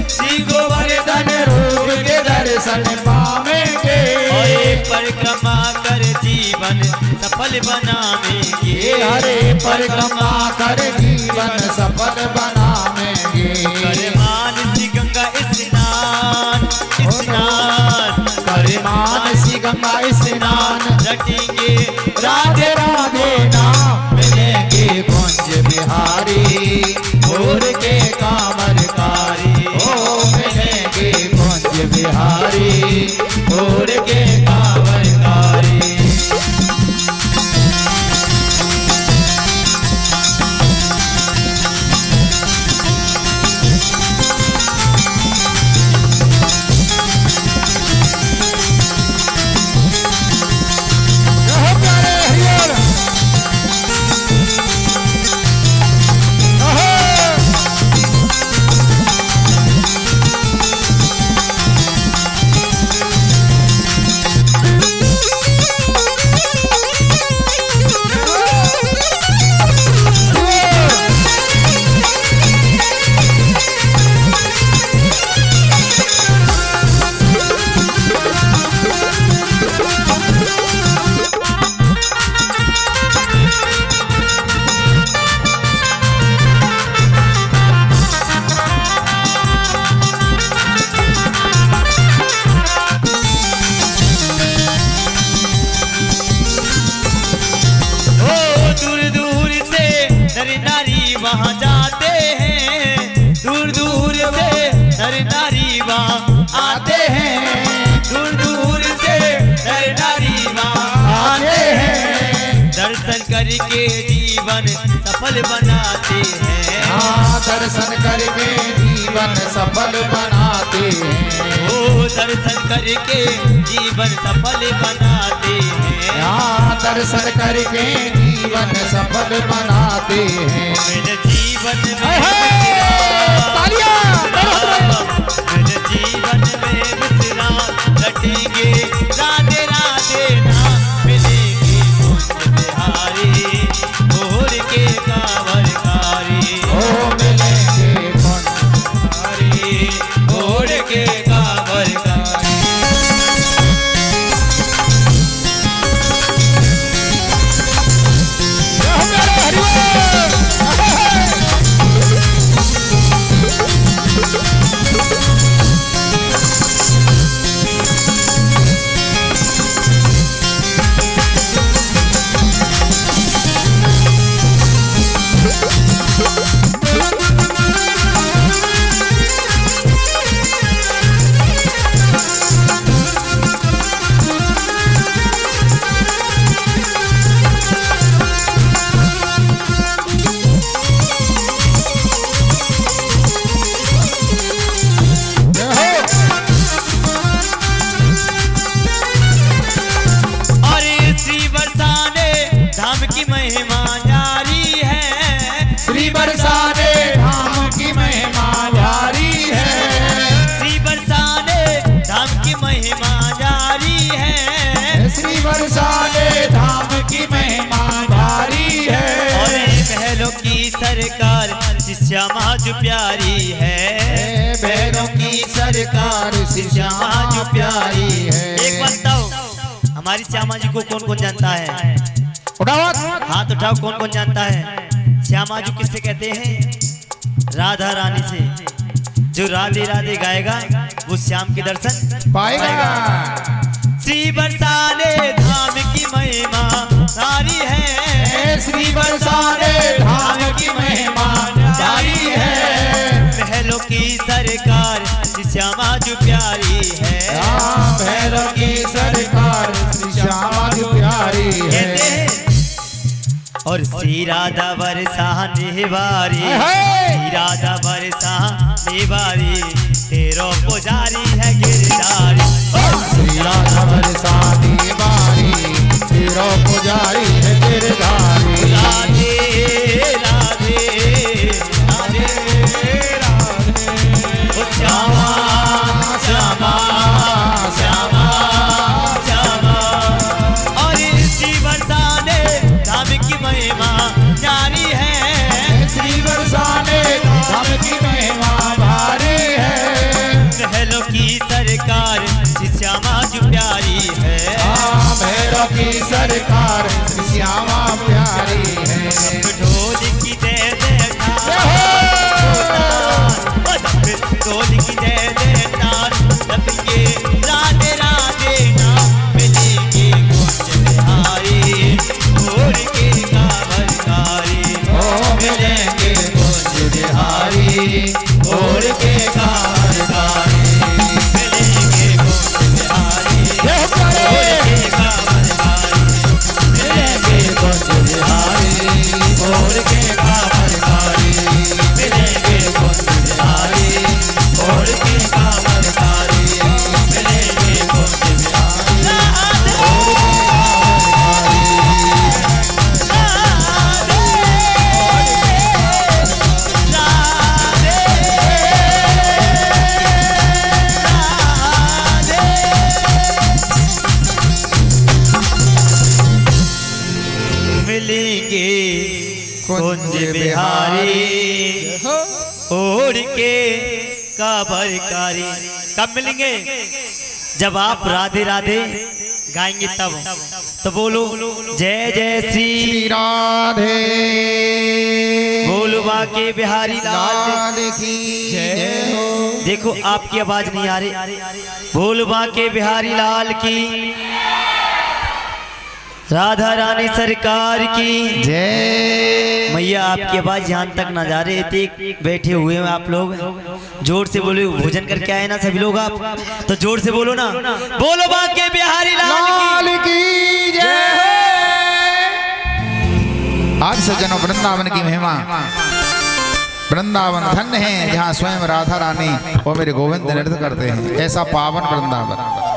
[SPEAKER 2] श्री गोवर्धन
[SPEAKER 1] रूप के दर्शन पावेंगे।
[SPEAKER 2] और परिक्रमा कर जीवन सफल बनावेंगे।
[SPEAKER 1] हरे परिक्रमा कर जीवन सफल बनावेंगे।
[SPEAKER 2] कर मानसी गंगा स्नान, स्नान
[SPEAKER 1] कर मानसी गंगा स्नान,
[SPEAKER 2] रटेंगे मिलेंगे राधे राधे नाम मिलेंगे कुंज बिहारी भोर के कांवरकारी ओ मिलेंगे कुंज बिहारी भोर के कांवरकारी। वहाँ जाते हैं दूर दूर से नर नारी वहाँ आते हैं दूर दूर से नर नारी वहाँ आते हैं दर्शन करके जीवन सफल बनाते हैं
[SPEAKER 1] हाँ दर्शन करके जीवन सफल बनाते हैं
[SPEAKER 2] ओ दर्शन करके जीवन सफल बनाते हैं
[SPEAKER 1] हाँ दर्शन करके जीवन सफल बनाते हैं
[SPEAKER 2] मेरे जीवन में मेरे जीवन में विश्राम लटेंगे राधे राधे नाम मिलेंगे कुंज बिहारी भोर के कांवरकारी
[SPEAKER 1] ओ मिलेंगे कुंज
[SPEAKER 2] बिहारी भोर के कांवरकारी। सरकार श्यामा जो प्यारी है
[SPEAKER 1] बहनों की सरकार श्यामा जो प्यारी है।
[SPEAKER 2] एक बात बताओ हमारी श्यामा जी को कौन कौन जानता है?
[SPEAKER 1] उठाओ
[SPEAKER 2] हाथ उठाओ कौन कौन जानता है? श्यामा जी किससे कहते हैं? राधा रानी से। जो राधे राधे गाएगा वो श्याम के दर्शन
[SPEAKER 1] पाएगा।
[SPEAKER 2] श्री बरसाने धाम की महिमा सारी है
[SPEAKER 1] श्री बरसाने धाम की महिमा सारी है।
[SPEAKER 2] महलों की सरकार श्यामा जो प्यारी है
[SPEAKER 1] महलों की सरकार श्यामा जो प्यारी है।
[SPEAKER 2] और श्री राधा बरसाने वारी श्री राधा बरसाने वारी तेरो पुजारी है गिरधारी।
[SPEAKER 1] श्री राधा बरसाने वारी तेरो पुजारी है गिरधारी।
[SPEAKER 2] राधे राधे राधे राधे ओ श्यामा श्यामा श्यामा श्यामा। और श्री बरसाने धाम की महिमा जारी है
[SPEAKER 1] श्री बरसाने धाम की महिमा भारी है।
[SPEAKER 2] महलों की सरकार श्यामा जो प्यारी है
[SPEAKER 1] महलों की सरकार श्यामा प्यारी है।
[SPEAKER 2] ढोल की दे दे ढोल की दे दे ताल के राधे राधे नाम मिलेंगे कुंज बिहारी
[SPEAKER 1] कुंज बिहारी
[SPEAKER 2] ओढ़ के काबरकारी। कब मिलेंगे? जब आप राधे राधे गाएंगे तब। तो बोलो जय जय श्री
[SPEAKER 1] राधे,
[SPEAKER 2] बोलो बाके बिहारी लाल
[SPEAKER 1] की
[SPEAKER 2] जय हो। देखो आपकी आवाज नहीं आ रही। बोलो बाके बिहारी लाल की, राधा रानी सरकार की
[SPEAKER 1] जय।
[SPEAKER 2] मैया आपकी आवाज यहाँ तक ना जा रहे थे, बैठे हुए हैं आप लोग। जोर से बोलो, भोजन करके आए ना सभी लोग आप, तो जोर से बोलो ना, बोलो बाके बिहारी लाल
[SPEAKER 1] की जय। आज सज्जनों, वृंदावन की महिमा, वृंदावन धन्य है जहाँ स्वयं राधा रानी और मेरे गोविंद नृत्य करते हैं। ऐसा पावन वृंदावन।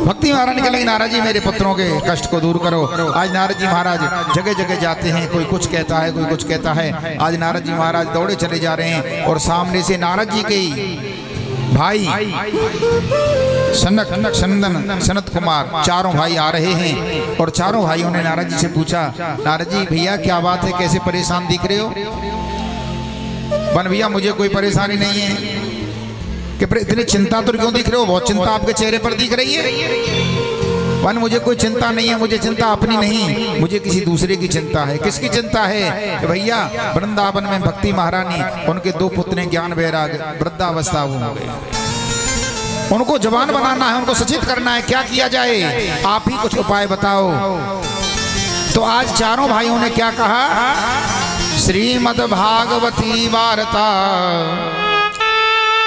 [SPEAKER 1] भक्ति महारानी के लगी, नारद जी मेरे पुत्रों के कष्ट को दूर करो। आज नारद जी महाराज जगह जगह जाते हैं, कोई कुछ कहता है, कोई कुछ कहता है। आज नारद जी महाराज दौड़े चले जा रहे हैं और सामने से नारद जी के भाई सनक सनंदन सनत कुमार चारों भाई आ रहे हैं। और चारों भाइयों ने नारद जी से पूछा, नारद जी भैया क्या बात है, कैसे परेशान दिख रहे हो? बन भैया मुझे कोई परेशानी नहीं है। कि इतनी चिंता तो क्यों दिख रहे हो? बहुत चिंता आपके चेहरे पर दिख रही है। वन मुझे कोई चिंता नहीं है, मुझे चिंता अपनी नहीं, मुझे किसी दूसरे की चिंता है। किसकी चिंता है? कि भैया वृंदावन में भक्ति महारानी, उनके दो पुत्र ज्ञान वैराग वृद्धावस्था हो गए, उनको जवान बनाना है, उनको सचेत करना है। क्या किया जाए? आप ही कुछ उपाय बताओ। तो आज चारों भाइयों ने क्या कहा? श्रीमद् भागवती वार्ता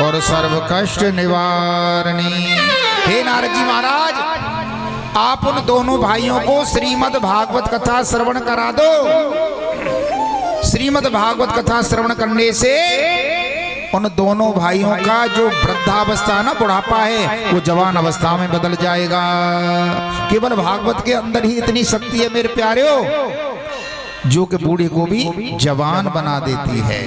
[SPEAKER 1] और सर्व कष्ट निवारणी। हे नारद जी महाराज, आप उन दोनों भाइयों को श्रीमद् भागवत कथा श्रवण करा दो। श्रीमद् भागवत कथा श्रवण करने से उन दोनों भाइयों का जो वृद्धावस्था ना, बुढ़ापा है, वो जवान अवस्था में बदल जाएगा। केवल भागवत के अंदर ही इतनी शक्ति है मेरे प्यारेओ, जो कि बूढ़े को भी जवान बना देती है।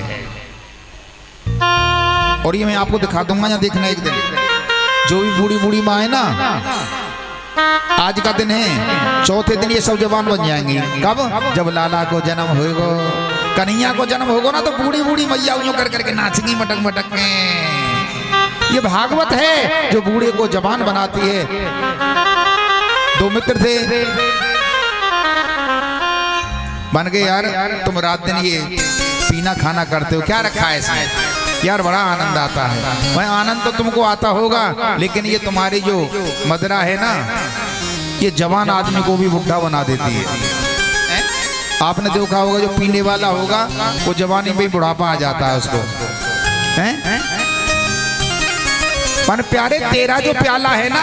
[SPEAKER 1] और ये मैं आपको दिखा दूंगा, यहाँ देखना एक दिन। जो भी बूढ़ी बूढ़ी माँ है ना, आज का दिन है, चौथे दिन ये सब जवान बन जाएंगी। कब? जब लाला को जन्म होगा, कन्हैया को जन्म होगा ना, तो बूढ़ी बूढ़ी मैया यूं कर करके नाचेंगी मटक मटक में। ये भागवत है जो बूढ़े को जवान बनाती है। दो मित्र थे, बन गए यार तुम रात दिन ये पीना खाना करते हो, क्या रखा है इसमें? यार बड़ा आनंद आता है। वह आनंद तो तुमको आता होगा, लेकिन ये तुम्हारी जो मदरा है ना, ये जवान आदमी को भी बुढ़ा बना देती है। आपने देखा होगा जो पीने वाला होगा वो जवानी में बुढ़ापा आ जाता है उसको। पर प्यारे, तेरा जो प्याला है ना,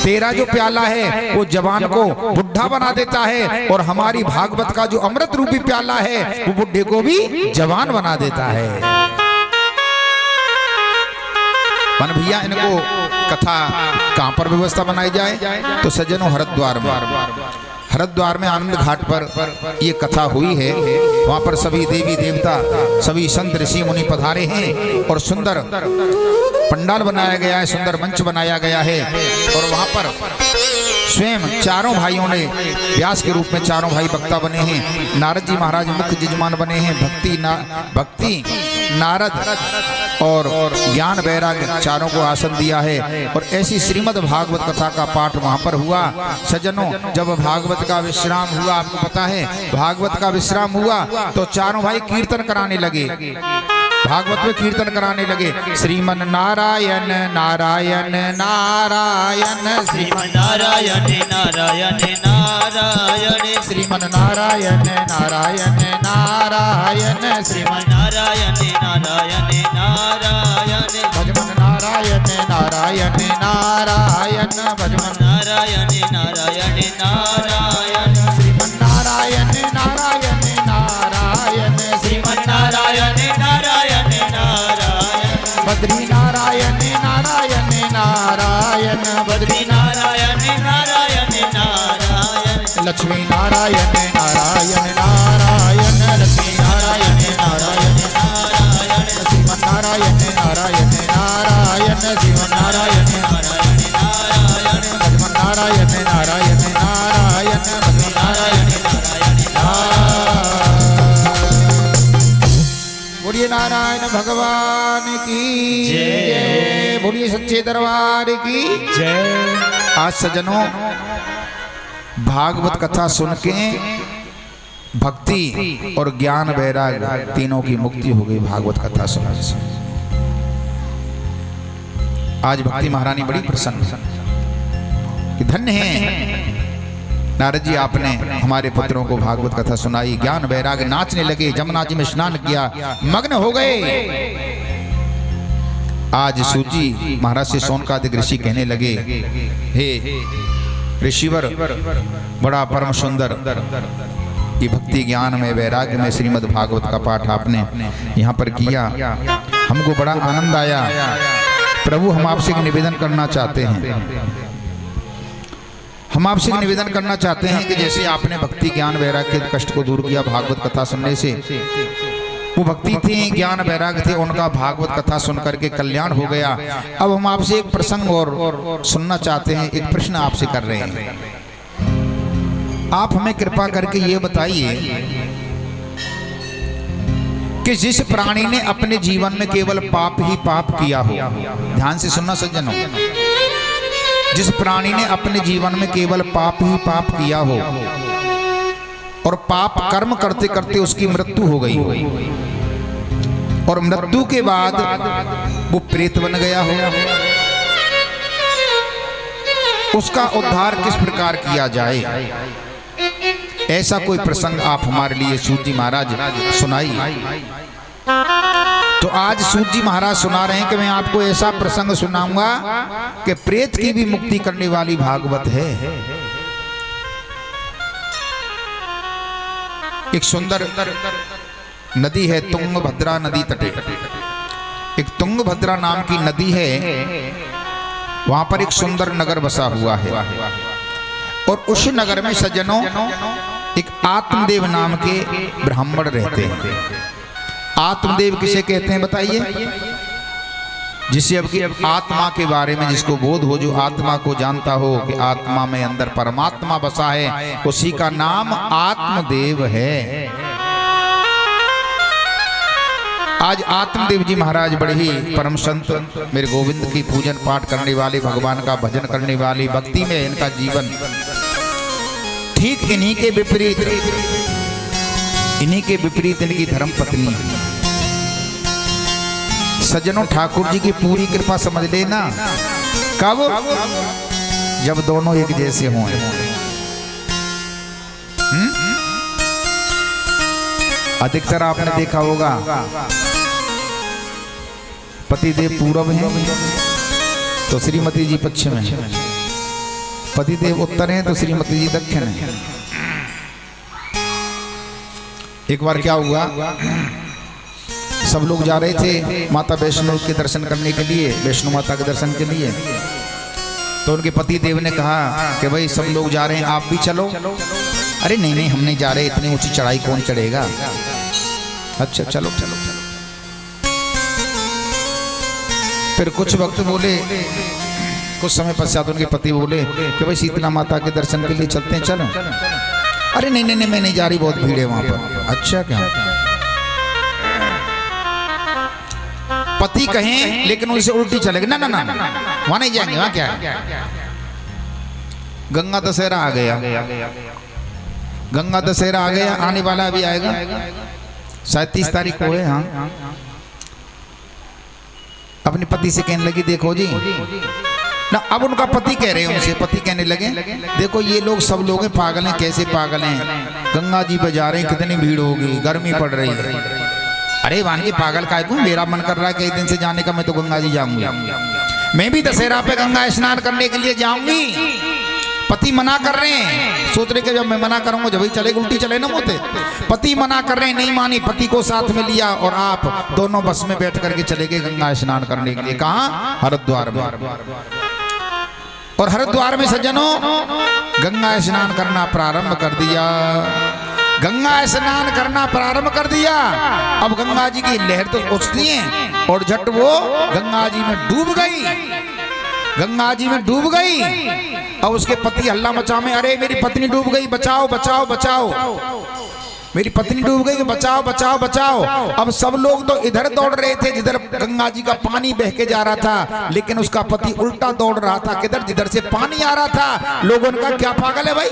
[SPEAKER 1] तेरा जो प्याला है वो जवान को बुढ़ा बना देता है, और हमारी भागवत का जो अमृत रूपी प्याला है वो बुढ़े को भी जवान बना देता है। मन भैया इनको कथा कहाँ पर व्यवस्था बनाई जाए? तो सज्जनों, हरिद्वार में, हरिद्वार में आनंद घाट पर ये कथा हुई है। वहाँ पर सभी देवी देवता, सभी संत ऋषि मुनि पधारे हैं और सुंदर पंडाल बनाया गया है, सुंदर मंच बनाया गया है। और वहाँ पर स्वयं चारों भाइयों ने व्यास के रूप में चारों भाई वक्ता बने हैं। नारद जी महाराज मुख्य यजमान बने हैं। भक्ति नारद और ज्ञान वैराग्य चारों को आसन दिया है। और ऐसी श्रीमद् भागवत कथा का पाठ वहाँ पर हुआ। सज्जनों, जब भागवत का विश्राम हुआ, आपको पता है भागवत का विश्राम हुआ तो चारों भाई कीर्तन कराने लगे, भागवत में कीर्तन कराने लगे। श्रीमन नारायण नारायण नारायण,
[SPEAKER 2] श्रीमन नारायण नारायण नारायण,
[SPEAKER 1] श्रीमन नारायण नारायण नारायण,
[SPEAKER 2] श्रीमन नारायण नारायण नारायण,
[SPEAKER 1] भजमन नारायण नारायण नारायण, भजमन
[SPEAKER 2] नारायण नारायण नारायण,
[SPEAKER 1] श्रीमन नारायण नारायण नारायण,
[SPEAKER 2] श्रीमन नारायण नारायण नारायण,
[SPEAKER 1] बद्री नारायण नारायण नारायण,
[SPEAKER 2] बद्री नारायण नारायण नारायण,
[SPEAKER 1] लक्ष्मी नारायण नारायण नारायण, लक्ष्मी नारायण नारायण नारायण, श्रीमन नारायण नारायण नारायण, श्रीमन नारायण नारायण नारायण, भगवान नारायण नारायण नारायण, भगवान नारायण नारायण नारायण। नारायण भगवान की जय। बोलिए सच्चे दरबार की
[SPEAKER 2] जय।
[SPEAKER 1] आज सज्जनों भागवत कथा सुन के भक्ति और ज्ञान वैराग तीनों की मुक्ति हो गई। भागवत कथा सुनने से आज भक्ति महारानी बड़ी प्रसन्न कि धन्य है नारद जी, आपने हमारे पुत्रों को भागवत कथा सुनाई। ज्ञान वैराग नाचने लगे, जमुना जी में स्नान किया, मग्न हो गए। आज सूजी महाराज से सोनकादिक ऋषि कहने लगे, हे ऋषिवर, बड़ा परम सुंदर ये भक्ति ज्ञान में वैराग्य में श्रीमद् भागवत का पाठ आपने यहाँ पर किया, हमको बड़ा आनंद आया। प्रभु, हम आपसे एक निवेदन करना चाहते हैं। हम आपसे निवेदन करना चाहते हैं कि जैसे आपने भक्ति ज्ञान वैराग्य के कष्ट को दूर किया भागवत कथा सुनने से, वो भक्ति थी, ज्ञान वैराग्य थे, उनका भागवत कथा सुन करके कल्याण हो गया। अब हम आपसे एक प्रसंग और सुनना चाहते हैं, एक प्रश्न आपसे कर रहे हैं। आप हमें कृपा करके ये बताइए कि जिस प्राणी ने अपने जीवन में केवल पाप ही पाप किया हो, ध्यान से सुनना सज्जनों, जिस प्राणी ने अपने जीवन में केवल पाप ही पाप किया हो और पाप कर्म करते करते उसकी मृत्यु हो गई हो और मृत्यु के बाद वो प्रेत बन गया हो, उसका उद्धार किस प्रकार किया जाए, ऐसा कोई प्रसंग आप हमारे लिए सूत जी महाराज सुनाइए। तो आज सूत जी महाराज सुना रहे हैं कि मैं आपको ऐसा प्रसंग सुनाऊंगा कि प्रेत की भी मुक्ति करने वाली भागवत है। एक सुंदर नदी है तुंगभद्रा नदी तटे, एक तुंगभद्रा नाम की नदी है, वहां पर एक सुंदर नगर बसा हुआ है और उस नगर में सज्जनों एक आत्मदेव नाम के ब्राह्मण रहते हैं। आत्मदेव किसे कहते हैं बताइए? जिसे अब की आत्मा के बारे में जिसको बोध हो, जो आत्मा को जानता हो कि आत्मा में अंदर परमात्मा बसा है, उसी का नाम आत्मदेव है। आज आत्मदेव जी महाराज बड़े ही परम संत, मेरे गोविंद की पूजन पाठ करने वाले, भगवान का भजन करने वाली, भक्ति में इनका जीवन। ठीक इन्हीं के विपरीत इनकी धर्म पत्नी। सज्जनों, ठाकुर जी की पूरी कृपा समझ लेना, कब? जब दोनों एक जैसे हों। अधिकतर आपने देखा होगा पतिदेव पूरब हैं तो श्रीमती जी पश्चिम हैं, पतिदेव उत्तर हैं तो श्रीमती जी दक्षिण हैं। एक बार क्या हुआ, सब लोग जा रहे थे माता वैष्णो के दर्शन करने के लिए, वैष्णो माता के दर्शन के लिए, तो उनके पति देव ने कहा कि भाई सब लोग जा रहे हैं, आप भी चलो। अरे नहीं नहीं, हम नहीं जा रहे, इतनी ऊंची चढ़ाई कौन चढ़ेगा। अच्छा चलो चलो चलो। फिर कुछ वक्त बोले, कुछ समय पश्चात उनके पति बोले कि भाई शीतला माता के दर्शन के लिए चलते हैं, चलो। अरे नहीं नहीं नहीं, मैं नहीं जा रही, बहुत भीड़ है वहां पर। अच्छा क्या? पति कहें लेकिन उनसे उल्टी चलेगा, ना ना ना ना, वहां नहीं जाएंगे, वहां क्या है। गंगा दशहरा आ गया, गंगा दशहरा आ गया, आने वाला भी आएगा, शायद 30 तारीख को है। हाँ, अपने पति से कहने लगी, देखो जी ना, अब उनका पति कह रहे हैं उनसे, पति कहने लगे, देखो ये लोग सब लोग हैं, पागल हैं, कैसे पागल हैं, गंगा जी पे जा रहे हैं, कितनी भीड़ होगी, गर्मी पड़ रही है। अरे वानगी पागल का है, मेरा मन कर रहा है कई दिन से जाने का, मैं तो गंगा जी जाऊंगी, मैं भी दशहरा पे गंगा स्नान करने के लिए जाऊंगी। पति मना कर रहे हैं, सोच रहे कि जब मैं मना करूंगा जब ही चलेगा, उल्टी चले ना मोते। पति मना कर रहे हैं, नहीं मानी, पति को साथ में लिया और आप दोनों बस में बैठ करके चले गए गंगा स्नान करने के लिए। कहाँ? हरिद्वार में। और हरिद्वार में सज्जनों गंगा स्नान करना प्रारंभ कर दिया, गंगा स्नान करना प्रारंभ कर दिया। अब गंगा जी की लहर तो उछली है और झट वो गंगा जी में डूब गई, गंगा जी में डूब गई। और उसके पति हल्ला मचा में, अरे मेरी पत्नी डूब गई, बचाओ बचाओ बचाओ। मेरी पत्नी डूब गई कि बचाओ बचाओ बचाओ। अब सब लोग तो इधर दौड़ रहे थे जिधर गंगा जी का पानी बह के जा रहा था, लेकिन उसका पति उल्टा दौड़ रहा था, किधर जिधर से पानी आ रहा था। लोगों ने कहा क्या पागल है भाई,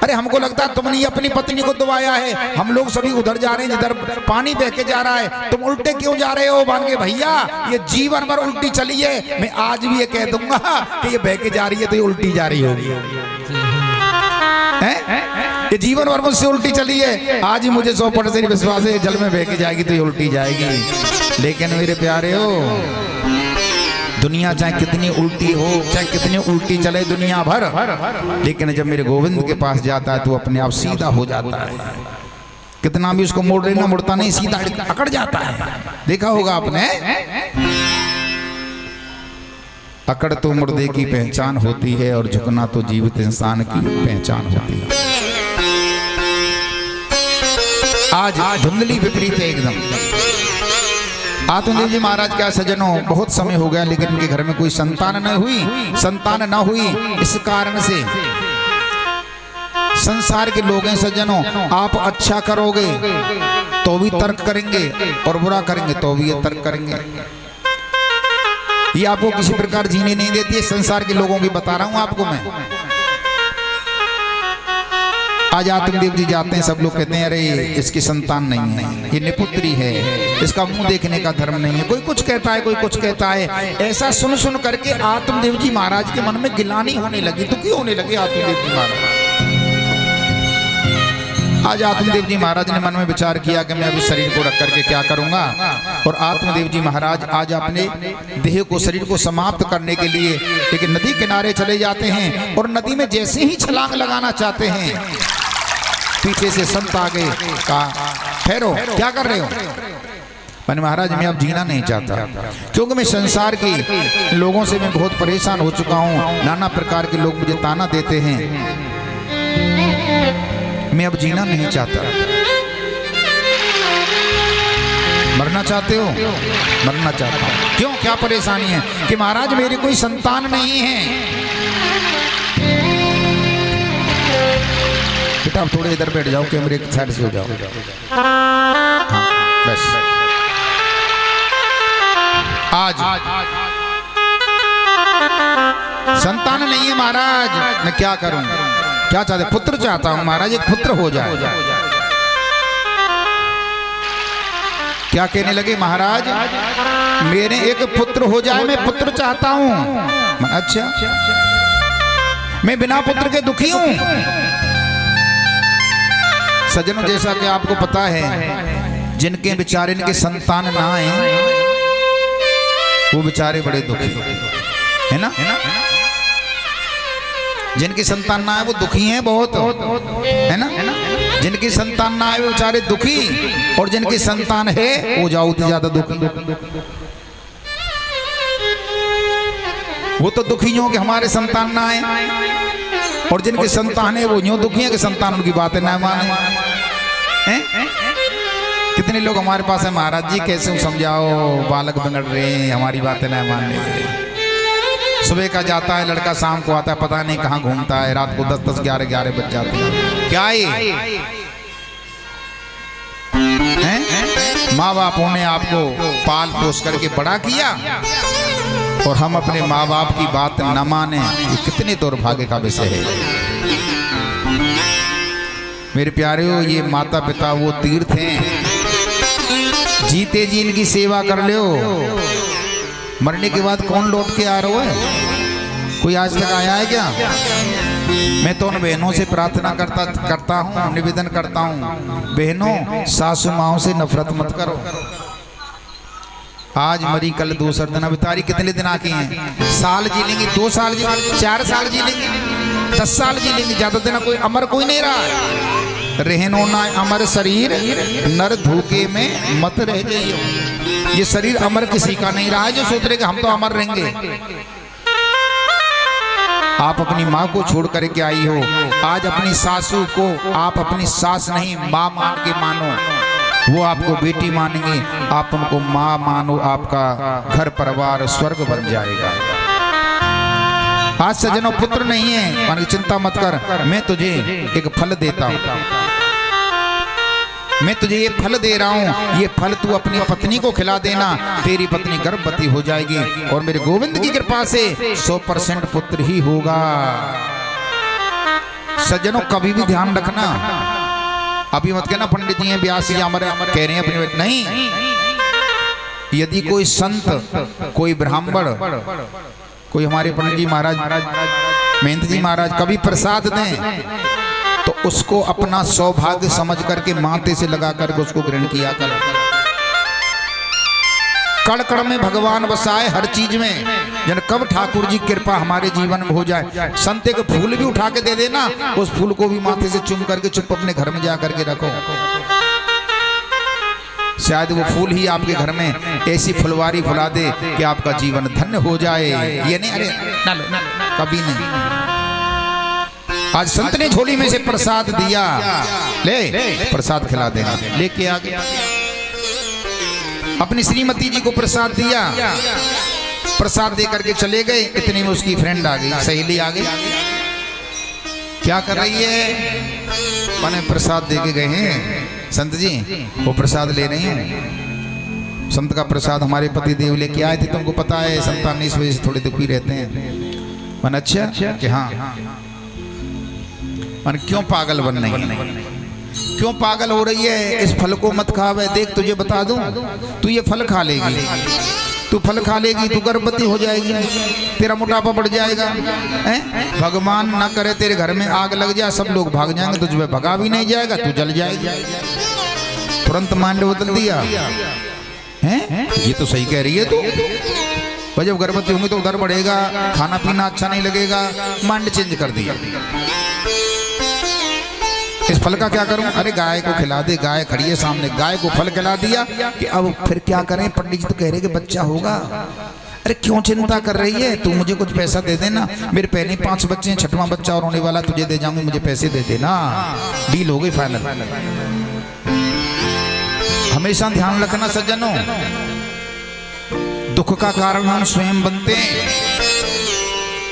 [SPEAKER 1] अरे हमको लगता है तुमने अपनी पत्नी को दबाया है, हम लोग सभी उधर जा रहे हैं जिधर पानी बह के जा रहा है, तुम उल्टे क्यों जा रहे हो। मान के भैया ये जीवन भर उल्टी चली है, मैं आज भी ये कह दूंगा कि ये बह के जा रही है तो ये उल्टी जा रही होगी, ये जीवन भर मुझसे उल्टी चली है, आज ही मुझे 100% विश्वास है जल में बह के जाएगी तो ये उल्टी जाएगी। लेकिन मेरे प्यारे हो, दुनिया चाहे कितनी उल्टी हो, चाहे कितनी उल्टी चले दुनिया भर, लेकिन जब मेरे गोविंद के पास जाता है तो अपने आप सीधा हो जाता है। कितना भी उसको मोड़ लेना मुड़ता नहीं, सीधा अकड़ जाता है। देखा होगा आपने, अकड़ तो मुर्दे की पहचान होती है और झुकना तो जीवित इंसान की पहचान होती है। आज धुंधली विपरीत है एकदम। आत्मदेव जी महाराज क्या सज्जनों, बहुत समय हो गया लेकिन उनके घर में कोई संतान न हुई, इस कारण से संसार के लोग हैं सज्जनों, आप अच्छा करोगे तो भी तर्क करेंगे और बुरा करेंगे तो भी ये तर्क करेंगे। ये आपको किसी प्रकार जीने नहीं देती है, संसार के लोगों की बता रहा हूं आपको मैं। आज आत्मदेव जी जाते हैं, सब लोग कहते हैं अरे इसकी संतान नहीं है, ये निपुत्री है, इसका मुंह देखने का धर्म नहीं है, कोई कुछ कहता है कोई कुछ कहता है। ऐसा सुन सुन करके आत्मदेव जी महाराज के मन में गिलानी होने लगी, दुखी होने लगे आत्मदेव जी महाराज। आज आत्मदेव जी महाराज ने मन में विचार किया कि मैं अभी शरीर को रख करके क्या करूंगा, और आत्मदेव जी महाराज आज अपने देह को, शरीर को समाप्त करने के लिए एक नदी किनारे चले जाते हैं, और नदी में जैसे ही छलांग लगाना चाहते हैं, पीछे से संत आगे कहा ठहरो, क्या कर रहे हो। मैंने महाराज मैं अब जीना नहीं चाहता, क्योंकि मैं संसार के लोगों से मैं बहुत परेशान हो चुका हूँ, नाना प्रकार के लोग मुझे ताना देते हैं, मैं अब जीना नहीं चाहता। मरना चाहते हो? मरना चाहता हूं। क्यों, क्या परेशानी है? कि महाराज मेरी कोई संतान नहीं है। बेटा आप थोड़े इधर बैठ जाओ, कैमरे की साइड से हो जाओ। हाँ, बस आज संतान नहीं है महाराज, मैं क्या करूं, क्या चाहते? पुत्र चाहता हूं महाराज, एक पुत्र हो जाए। क्या कहने लगे महाराज, मेरे एक पुत्र हो जाए, मैं पुत्र चाहता हूं। अच्छा, मैं बिना पुत्र के दुखी हूं। सज्जनों जैसा कि आपको पता है, जिनके बेचारे इनके संतान ना आए वो बेचारे बड़े दुखी है ना, जिनकी संतान ना है वो दुखी हैं बहुत, है ना। जिनकी संतान ना है वो बेचारे दुखी, और जिनकी संतान है वो जाओ ज्यादा दुखी। वो तो दुखी हो कि हमारे संतान ना आए, और जिनके संतान है वो यूं दुखी है कि संतान उनकी बातें ना माने। कितने लोग हमारे पास है, महाराज जी कैसे समझाओ, बालक बिगड़ रहे हैं, हमारी बातें ना मानने। सुबह का जाता है लड़का, शाम को आता है, पता नहीं कहाँ घूमता है, रात को 10-10, 11-11 बज जाते हैं। क्या है? माँ बापों ने आपको पाल पोस करके बड़ा किया, और हम अपने माँ बाप की बात न माने, ये कितने दुर्भाग्य का विषय है। मेरे प्यारे हो, ये माता पिता वो तीर्थ हैं, जीते जी इनकी सेवा कर लो, मरने के बाद कौन लौट के आ रहा है? कोई आज तक आया है क्या? मैं तो उन बहनों से प्रार्थना करता हूँ, निवेदन करता हूँ, बहनों सासू माओं से नफरत मत करो। आज मरी कल दूसरा दिन, बेचारी कितने दिन आके हैं, साल जी लेंगी, 2 साल जी, 4 साल जी लेंगी, 10 साल जी लेंगी, ज्यादा दिन कोई अमर कोई नहीं रहा। रहनो ना अमर शरीर, नर धूके में मत रह जाइयो। ये शरीर अमर किसी का नहीं रहा है जो सोच रहे कि हम तो अमर रहेंगे। आप अपनी माँ को छोड़ करके आई हो, आज अपनी सासू को आप अपनी सास नहीं माँ मान के मानो, वो आपको बेटी मानेंगे, आप उनको माँ मानो, आपका घर परिवार स्वर्ग बन जाएगा। आज सज्जनों पुत्र नहीं है, मान की चिंता मत कर, मैं तुझे एक फल देता हूँ। मैं तुझे ये फल दे रहा हूँ, ये फल तू अपनी पत्नी को खिला देना, तेरी पत्नी गर्भवती हो जाएगी और मेरे गोविंद की कृपा से 100% पुत्र ही होगा। सज्जनों कभी भी ध्यान रखना, अभी मत कहना पंडित जी हैं व्यास जी हमारे कह रहे हैं अपनी बेटी, नहीं। यदि कोई संत, कोई ब्राह्मण, कोई हमारे पंडित जी महाराज, महंत जी महाराज कभी प्रसाद दें तो उसको अपना सौभाग्य समझ करके माथे से लगा करके उसको ग्रहण किया कर। कण कण में भगवान बसाए हर चीज में, जन कब ठाकुर जी की कृपा हमारे जीवन में हो जाए। संते के फूल भी उठा के दे देना, उस फूल को भी माथे से चुम करके चुप अपने घर में जा करके रखो, शायद वो फूल ही आपके घर में ऐसी फुलवारी फुला दे कि आपका जीवन धन्य हो जाए। ये नहीं, अरे ना लो, कभी नहीं। आज संत ने झोली में से प्रसाद दिया, ले प्रसाद खिला देना, लेके आ गया। अपनी श्रीमती जी को प्रसाद दिया, प्रसाद दे करके चले गए। इतने में उसकी फ्रेंड आ गई, सहेली आ गई। क्या कर रही है? मैंने प्रसाद दे के गए हैं संत जी, वो प्रसाद ले रही हैं। संत का प्रसाद हमारे पति देव लेके आए थे, तुमको पता है संतान इस वजह से थोड़े दुखी रहते हैं। मन अच्छा कि हाँ, मन क्यों पागल बन रही है, क्यों पागल हो रही है? इस फल को मत खावे, देख तुझे बता दूं, तू ये फल खा लेगी, तू फल खा लेगी, तू गर्भवती हो जाएगी, तेरा मोटापा बढ़ जाएगा। भगवान ना करे तेरे घर में आग लग जाए, सब लोग भाग जाएंगे, तुझे भगा भी नहीं जाएगा, तू जल जाएगी। तुरंत माइंड बदल दिया हैं? ये तो सही कह रही है तू। भाई जब गर्भवती होंगी तो उधर बढ़ेगा, खाना पीना अच्छा नहीं लगेगा, माइंड चेंज कर दिया। इस फल का क्या करूं? अरे गाय को खिला दे, गाय खड़ी है सामने, गाय को फल खिला दिया कि अब फिर क्या करें? पंडित जी तो कह रहे कि बच्चा होगा। अरे क्यों चिंता कर रही है? तू मुझे कुछ पैसा दे देना, मेरे पहले 5 बच्चे हैं, 6वां बच्चा और होने वाला, तुझे दे जाऊंगी, मुझे पैसे दे देना। डील हो गई फाइनल। हमेशा ध्यान रखना सज्जनों, दुख का कारण हम स्वयं बनते हैं।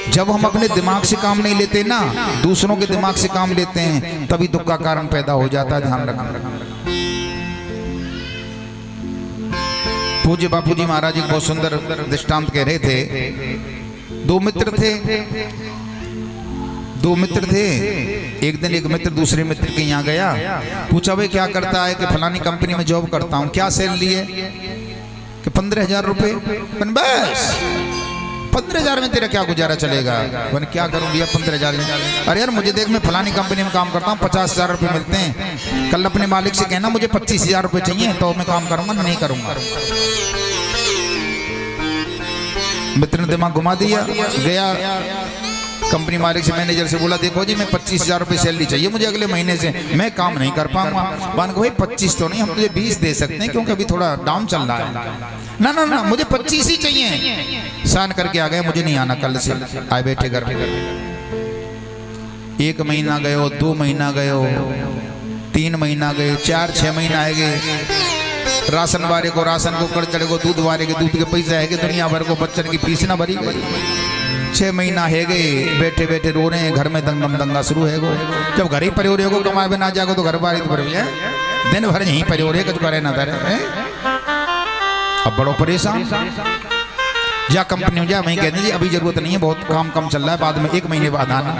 [SPEAKER 1] जब हम अपने दिमाग से काम नहीं लेते ना, दूसरों के दिमाग से काम लेते हैं, तभी दुख का कारण पैदा हो जाता है। ध्यान रखना। पूज्य बापूजी महाराज एक बहुत सुंदर दृष्टांत कह रहे थे। दो मित्र थे। एक दिन एक मित्र दूसरे मित्र के यहाँ गया, पूछा भाई क्या करता है? कि फलानी कंपनी में जॉब करता हूँ। क्या सैलरी है? कि 15,000 रुपये। बस 15,000 में तेरा क्या गुजारा चलेगा? मैंने क्या करूं भैया 15,000? अरे यार मुझे देख, मैं फलानी कंपनी में काम करता हूँ, 50,000 रुपये मिलते हैं। कल अपने मालिक से कहना मुझे 25,000 रुपये चाहिए, तो मैं काम करूंगा, नहीं करूंगा। मित्र ने दिमाग घुमा दिया, गया कंपनी मालिक से, मैनेजर से बोला देखो जी मैं 25,000 रुपये सैलरी चाहिए मुझे अगले महीने से, मैं काम नहीं कर पाऊंगा। मान को भाई 25 तो नहीं, हम तुझे 20 दे सकते हैं क्योंकि अभी थोड़ा डाउन चल रहा है। ना ना ना मुझे 25 ही चाहिए। साइन करके आ गए, मुझे नहीं आना, कल से आए बैठे घर पे। 1 महीना गए, 2 महीना गए, 3 महीना गए, 4-6 महीना आए गए। राशन वाले को राशन को कर चढ़े को, दूध वाले के दूध के पैसे है, दुनिया भर को बच्चन की फीस ना भरी गई। 6 महीना है गए, बैठे बैठे रो रहे हैं, घर में दंगा शुरू है गो। जब घर ही परे हो रहे हो, कमाए में ना जागो तो घर बार पर है, दिन भर यहीं परे हो रहे, कुछ करे ना करे। अब बड़ो परेशान, जा कंपनी में जा, वहीं कहते जी अभी जरूरत नहीं है, बहुत काम कम चल रहा है, बाद में 1 महीने बाद आना।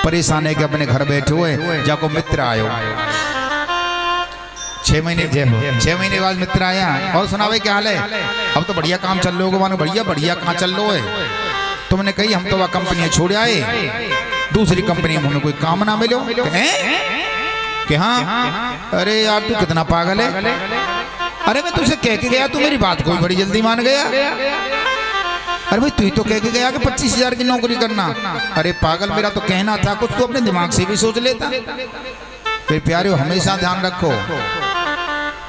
[SPEAKER 1] परेशान है कि अपने घर बैठे हुए, जाको मित्र आयो। 6 महीने बाद मित्र आया, और सुना भाई क्या हाल है? अब तो बढ़िया काम चल रहा होगा। बढ़िया कहाँ चल रहा है? तुमने कही हम तो वह कंपनी छोड़ आए, दूसरी कंपनी में हमें कोई काम ना मिलो। कि हाँ? अरे यार तू कितना पागल है? अरे मैं तुझसे कह के गया, तू मेरी बात कोई बड़ी जल्दी मान गया। अरे भाई तू ही तो कह के गया कि 25,000 की नौकरी करना। अरे पागल, मेरा तो कहना था कुछ तो अपने दिमाग से भी सोच लेता। फिर प्यारे हमेशा ध्यान रखो,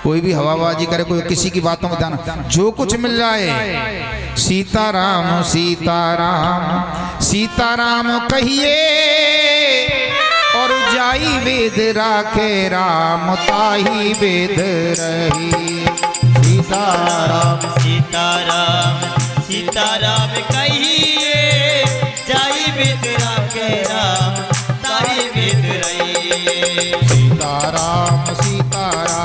[SPEAKER 1] कोई भी हवाबाजी करे, कोई किसी की बातों में ध्यान, जो कुछ मिल जाए सीताराम सीताराम सीताराम कहिए, और जाई वेद राखे राम ताही वेद रही। सीताराम
[SPEAKER 2] सीताराम सीताराम कहिए, जाई वेद राखे राम ताही वेद रही।
[SPEAKER 1] सीताराम सीताराम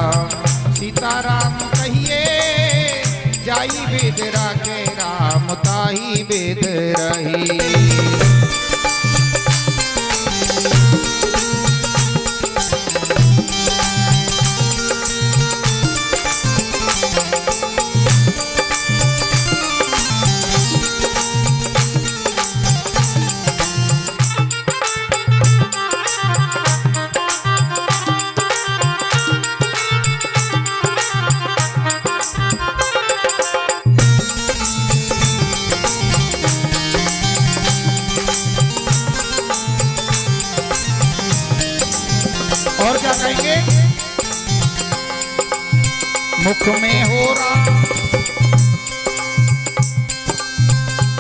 [SPEAKER 1] और क्या कहेंगे? मुख में हो राम,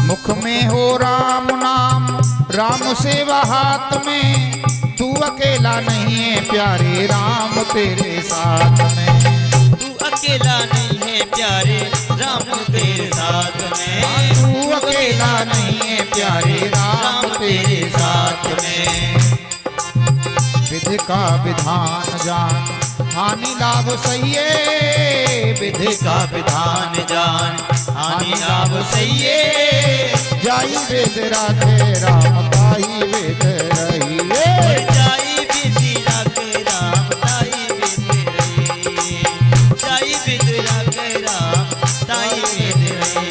[SPEAKER 1] मुख में हो राम नाम, राम सेवा हाथ में, तू अकेला नहीं है प्यारे राम तेरे साथ में।
[SPEAKER 2] तू अकेला नहीं है प्यारे राम तेरे साथ में।
[SPEAKER 1] तू अकेला नहीं है प्यारे राम तेरे साथ में। विधि का विधान जान, हानि लाभ सही है। विधि का विधान जान, हानि लाभ सही है। जाई वेद राखे राम ताई वेद रहिए।
[SPEAKER 2] जाई विधि राखे राम ताई वेद रहिए। जाई विधि राखे राम ताई वेद रहिए।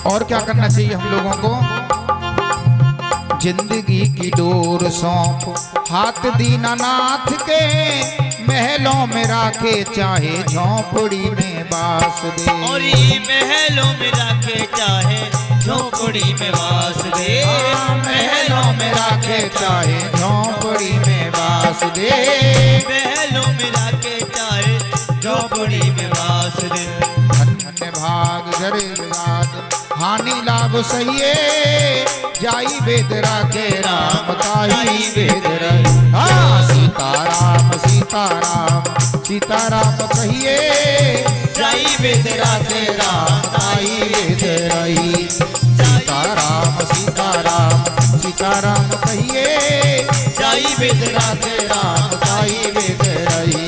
[SPEAKER 1] और क्या करना चाहिए हम लोगों को? जिंदगी की डोर सौंप हाथ दीनानाथ के, महलों में राखे चाहे झोंपड़ी में बास दे।
[SPEAKER 2] और ये महलों में राखे चाहे झोंपड़ी में बास दे।
[SPEAKER 1] महलों में राखे चाहे झोंपड़ी में बास दे।
[SPEAKER 2] महलों में राखे चाहे झोंपड़ी में बास दे।
[SPEAKER 1] धन्य भाग गरीब गाद, हानि लाभ सही है। जाई वेद राखे राम ताई वेद रही। सीताराम सीताराम सीताराम कहिए। जाई वेद राखे राम ताई वेद रही। सीताराम सीताराम सीताराम कहिए। जाई वेद राखे राम ताई वेद रही।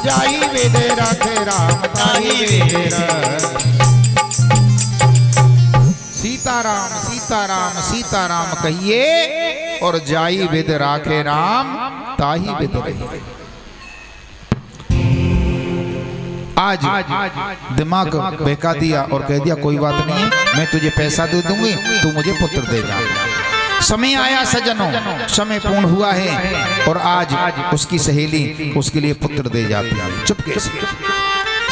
[SPEAKER 1] जाई वेद राखे राम ताई वेद रही। सीताराम सीताराम सीताराम कहिए और जाई वेद राखे राम ताही वेद रही। आज दिमाग बहका दिया और कह दिया कोई बात नहीं है, मैं तुझे पैसा दे दूंगी, तू मुझे पुत्र दे जा। समय आया सजनों, समय पूर्ण हुआ है और आज उसकी सहेली उसके लिए पुत्र दे जाती है। चुपके से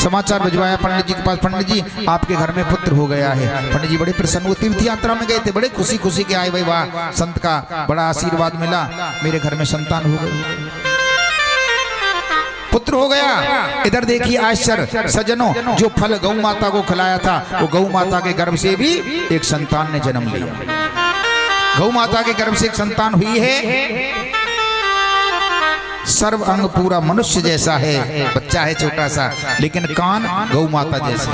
[SPEAKER 1] समाचार भिजवाया पंडित जी के पास, पंडित जी आपके घर में पुत्र हो गया है। पंडित जी बड़े प्रसन्न हुए, तीर्थ यात्रा में गए थे, बड़े खुशी खुशी के आए, भाई वाह संत का बड़ा आशीर्वाद मिला, मेरे घर में संतान हो गई, पुत्र हो गया। इधर देखिए आश्चर्य सजनों, जो फल गौ माता को खिलाया था वो गौ माता के गर्भ से भी एक संतान ने जन्म लिया। गौ माता के गर्भ से एक संतान हुई है। सर्व अंग पूरा मनुष्य जैसा है, बच्चा है छोटा सा, लेकिन कान गौ माता जैसे।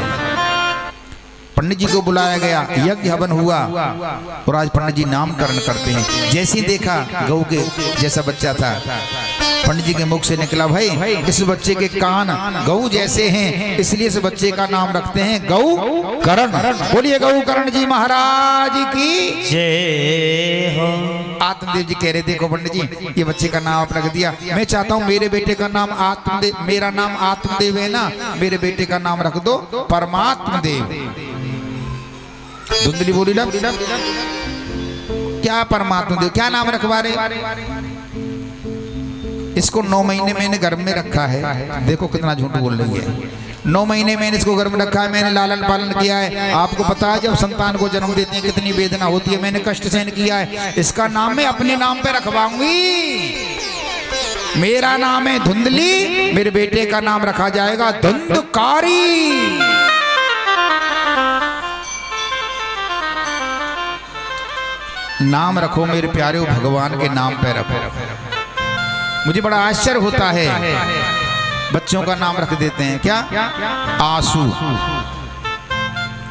[SPEAKER 1] पंडित जी को बुलाया गया, यज्ञ हवन हुआ और आज पंडित जी नामकरण करते हैं। जैसे देखा गौ के जैसा बच्चा था, पंडित जी के मुख से निकला, भाई इस बच्चे के कान गौ जैसे हैं, इसलिए इस बच्चे का नाम रखते हैं गौ करण। बोलिए गौ करण जी महाराज की
[SPEAKER 2] जय हो।
[SPEAKER 1] आत्मदेव जी कह रहे, देखो पंडित जी ये बच्चे का नाम आप रख दिया, मैं चाहता हूँ मेरे बेटे का नाम आत्मदेव, मेरा नाम आत्मदेव है ना, मेरे बेटे का नाम रख दो परमात्मदेव। धुंधली बोली लग क्या परमात्मदेव, क्या नाम रखवा रहे? इसको 9 महीने मैंने गर्भ में रखा है, देखो कितना झूठ बोल रही है। 9 महीने मैंने इसको गर्भ में रखा है, मैंने लालन पालन किया है। आपको पता है जब संतान को जन्म देते हैं कितनी वेदना होती है, मैंने कष्ट सहन किया है। इसका नाम मैं अपने नाम पे रखवाऊंगी। मेरा नाम है धुंधली, मेरे बेटे का नाम रखा जाएगा धुंधकारी। नाम रखो मेरे प्यारे भगवान के नाम पे रखो। मुझे बड़ा आश्चर्य होता है, बच्चों का नाम रख देते हैं क्या? आंसू,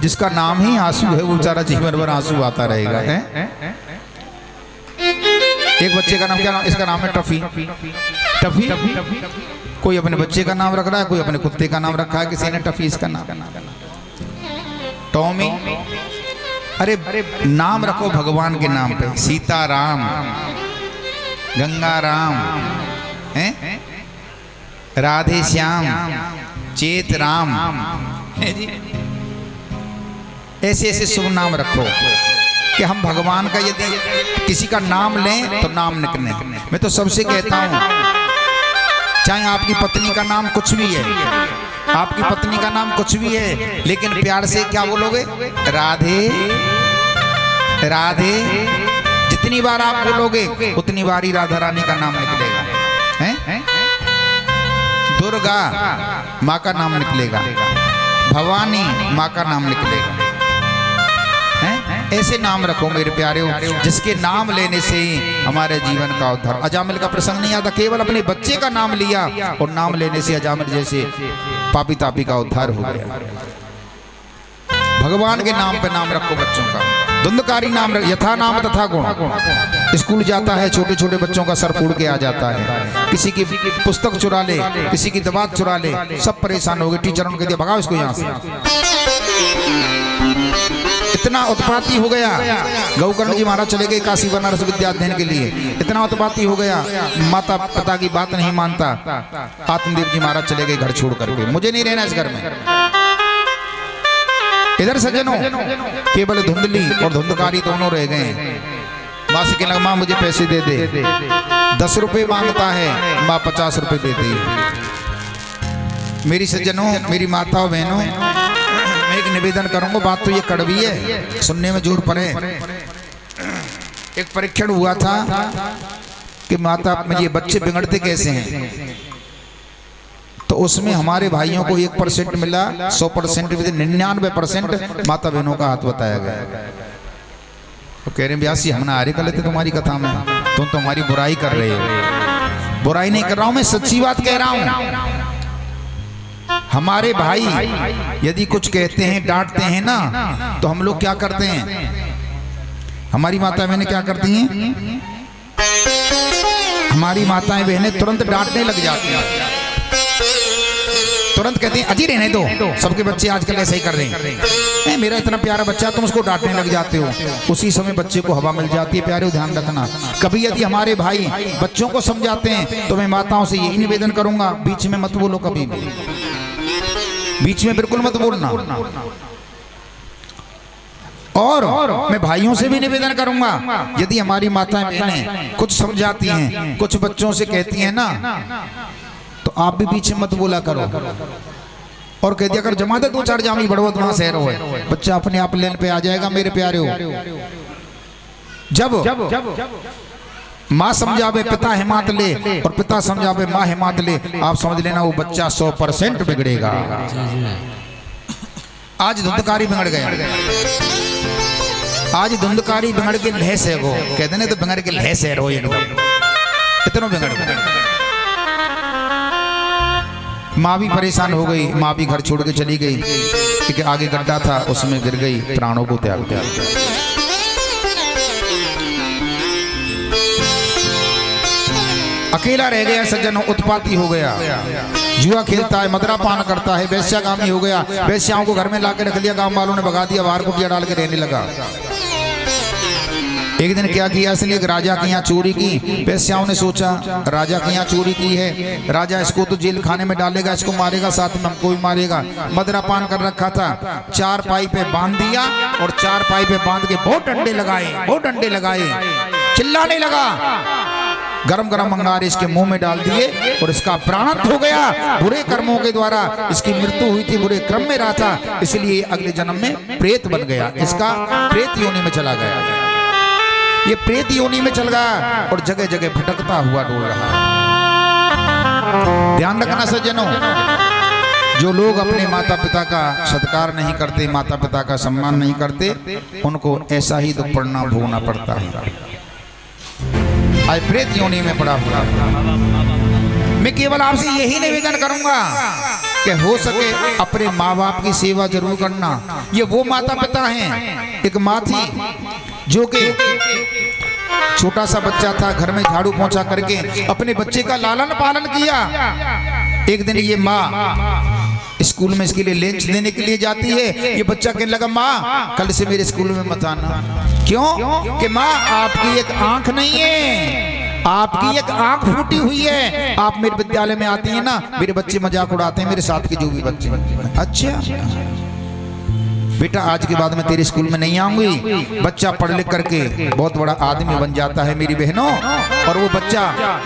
[SPEAKER 1] जिसका नाम ही आंसू है वो बेचारा जीवन भर आंसू आता रहेगा। एक बच्चे का नाम क्या नाम, इसका नाम है टफी। टफी कोई अपने बच्चे का नाम रख रहा है, कोई अपने कुत्ते का नाम रखा है, किसी ने टफी इसका नाम। टॉमी, अरे नाम रखो भगवान के नाम पे, सीताराम, गंगाराम, हैं, राधे श्याम, चेत राम, ऐसे ऐसे शुभ नाम रखो कि हम भगवान का यदि किसी का नाम लें तो नाम निकले। मैं तो सबसे कहता हूं, चाहे आपकी पत्नी का नाम कुछ भी है, आपकी पत्नी का नाम कुछ भी है, लेकिन प्यार से क्या बोलोगे? राधे राधे। जितनी बार आप बोलोगे उतनी बार ही राधा रानी का नाम निकलेगा। हैं? दुर्गा माँ का नाम निकलेगा, भवानी माँ का नाम निकलेगा। हैं? ऐसे नाम रखो मेरे प्यारे, जिसके नाम लेने से ही हमारे जीवन का उद्धार। अजामिल का प्रसंग नहीं आता, केवल अपने बच्चे का नाम लिया और नाम लेने से अजामिल जैसे पापी तापी का उद्धार हो गया। भगवान के नाम पे नाम रखो बच्चों का। धुंधकारी नाम रख, यथा नाम तथा गुण। स्कूल जाता है, छोटे छोटे बच्चों का सर फूड़ के आ जाता है, किसी की पुस्तक चुरा ले, किसी की दवात चुरा ले, सब परेशान हो गए। टीचर उनके दिया भगाओ इसको यहाँ से। इतना उत्पाती हो गया। गौकर्ण जी महाराज चले गए काशी बनारस विद्या अध्ययन के लिए, इतना उत्पाती हो गया, माता पिता की बात नहीं मानता। आत्मदेव जी महाराज चले गए घर छोड़ करके, मुझे नहीं रहना इस घर में। इधर सज्जनों केवल धुंधली और धुंधकारी दोनों रह गए। माँ से कहना, माँ मुझे पैसे दे दे। 10 रुपए मांगता है, माँ 50 रुपए देती है। मेरी सज्जनों, मेरी माताओं बहनों, मैं एक निवेदन करूंगा, बात तो ये कड़वी है, सुनने में जोर पड़े। एक परीक्षण हुआ था कि माता में ये बच्चे बिगड़ते कैसे हैं, तो उसमें हमारे भाइयों को 1% मिला, 100% में 99% माता बहनों का हाथ बताया गया। तो कह रहे हैं व्यास जी हम ना आ रहे कर लेते तुम्हारी कथा में, तुम तो हमारी बुराई कर रहे हो। बुराई नहीं कर रहा हूं मैं, सच्ची बात कह रहा हूं। हमारे भाई यदि कुछ कहते हैं, डांटते हैं ना, तो हम लोग क्या करते हैं, हमारी माता बहनें क्या करती हैं, हमारी माताएं बहनें तुरंत डांटने लग जाती हैं, तुरंत कहते हैं अजी रहने दो, सबके बच्चे आजकल ऐसे ही कर रहे हैं, मेरा इतना प्यारा बच्चा, तुम उसको डांटने लग जाते हो। उसी समय बच्चे को हवा मिल जाती है। प्यारे ध्यान रखना, कभी यदि हमारे भाई बच्चों को समझाते हैं तो मैं माताओं से यही निवेदन करूंगा, बीच में मत बोलो, कभी भी बीच में बिल्कुल मत बोलना। और मैं भाइयों से भी निवेदन करूंगा, यदि हमारी माताएं बहनें कुछ समझाती हैं, कुछ बच्चों से कहती हैं ना, तो आप भी पीछे मत बोला करो और कह दिया कर जमा दे 2-4 जामी बड़वत वहां शहर हो, बच्चा अपने आप लेन पे आ जाएगा। मेरे प्यारे हो, जब माँ समझावे पिता हिम्मत ले और पिता समझावे माँ हिम्मत ले, आप समझ लेना वो बच्चा 100% बिगड़ेगा। आज धुंधकारी बिगड़ गया, आज धुंधकारी बिगड़ के लहस है, वो कहते ना तो बिगड़ के लहस है, रो एकदम इतना बिगड़ गया। माँ भी परेशान हो गई, माँ भी घर छोड़ के चली गई, क्योंकि आगे गड्ढा था उसमें गिर गई, प्राणों को त्याग दिया। अकेला रह गया सज्जनों, उत्पाती हो गया, जुआ खेलता है, मदरा पान करता है, वैश्यागामी हो गया, वैश्याओं को घर में लाके रख लिया, गांव वालों ने भगा दिया, बाहर कुटिया डाल के रहने लगा। एक दिन क्या किया, इसलिए एक राजा के यहाँ चोरी की। वैश्याओं ने सोचा राजा के यहाँ चोरी की है, राजा इसको तो जेल खाने में डालेगा, इसको मारेगा, साथ में हमको भी मारेगा। मदरा पान कर रखा था, 4 पाई पे बांध दिया और 4 पाई पे बांध के बहुत डंडे लगाए, बहुत डंडे लगाए, चिल्लाने लगा, गरम गरम अंगारे इसके मुंह में डाल दिए और इसका प्राणांत हो गया। बुरे कर्मों के द्वारा इसकी मृत्यु हुई थी, बुरे क्रम में रहा था, इसलिए अगले जन्म में प्रेत बन गया, इसका प्रेत योनि में चला गया। ये प्रेत योनि में चल गया और जगह जगह भटकता हुआ डोल रहा। ध्यान रखना सज्जनों, जो लोग अपने माता पिता का सत्कार नहीं करते, माता पिता का सम्मान नहीं करते, उनको ऐसा ही दुख पड़ना भोगना पड़ता है। आज प्रेत योनि में पड़ा हुआ। मैं केवल आपसे यही निवेदन करूंगा, कि हो सके अपने माँ बाप की सेवा जरूर करना। ये वो माता पिता हैं। एक माँ थी जो कि छोटा सा बच्चा था, घर में झाड़ू पोंछा करके अपने बच्चे का लालन पालन किया। एक दिन ये माँ स्कूल में इसके लिए लंच देने के लिए जाती है। ये बच्चा कहने लगा, माँ कल से मेरे स्कूल में मत आना। क्यों? कि माँ आपकी एक आंख नहीं है, आपकी एक आंख फूटी हुई है। आप मेरे विद्यालय में आती हैं ना, मेरे बच्चे मजाक उड़ाते हैं, मेरे साथ के जो भी बच्चे। अच्छा बेटा, आज के बाद मैं तेरे स्कूल में नहीं आऊंगी। बच्चा पढ़ लिख करके बहुत बड़ा आदमी बन जाता है मेरी बहनों, और वो बच्चा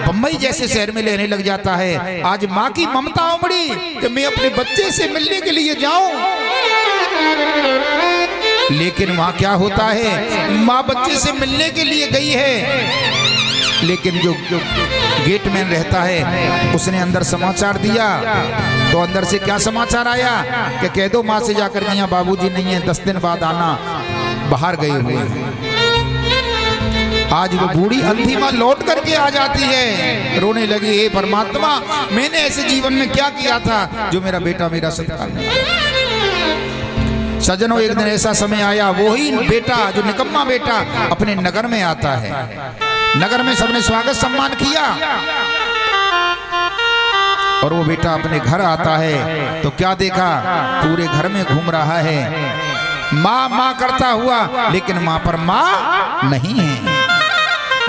[SPEAKER 1] बम्बई जैसे शहर में लेने लग जाता है। आज माँ की ममता उमड़ी कि मैं अपने बच्चे से मिलने के लिए जाऊं, लेकिन वहां क्या होता है, माँ बच्चे से मिलने के लिए गई है, लेकिन जो गेटमैन रहता है उसने अंदर समाचार दिया। तो अंदर से क्या समाचार आया कि कह दो माँ से जाकर के यहाँ बाबूजी नहीं है, 10 दिन बाद आना, बाहर गए हुए। आज वो बूढ़ी अंधी माँ लौट करके आ जाती है, रोने लगी, हे परमात्मा मैंने ऐसे जीवन में क्या किया था जो मेरा बेटा मेरा सत्कार नहीं किया। सज्जनों, एक दिन ऐसा समय आया, वही बेटा जो निकम्मा बेटा अपने नगर में आता है। नगर में सबने स्वागत सम्मान किया, और वो बेटा अपने घर आता है तो क्या देखा, पूरे घर में घूम रहा है, माँ माँ करता हुआ, लेकिन माँ पर माँ नहीं है।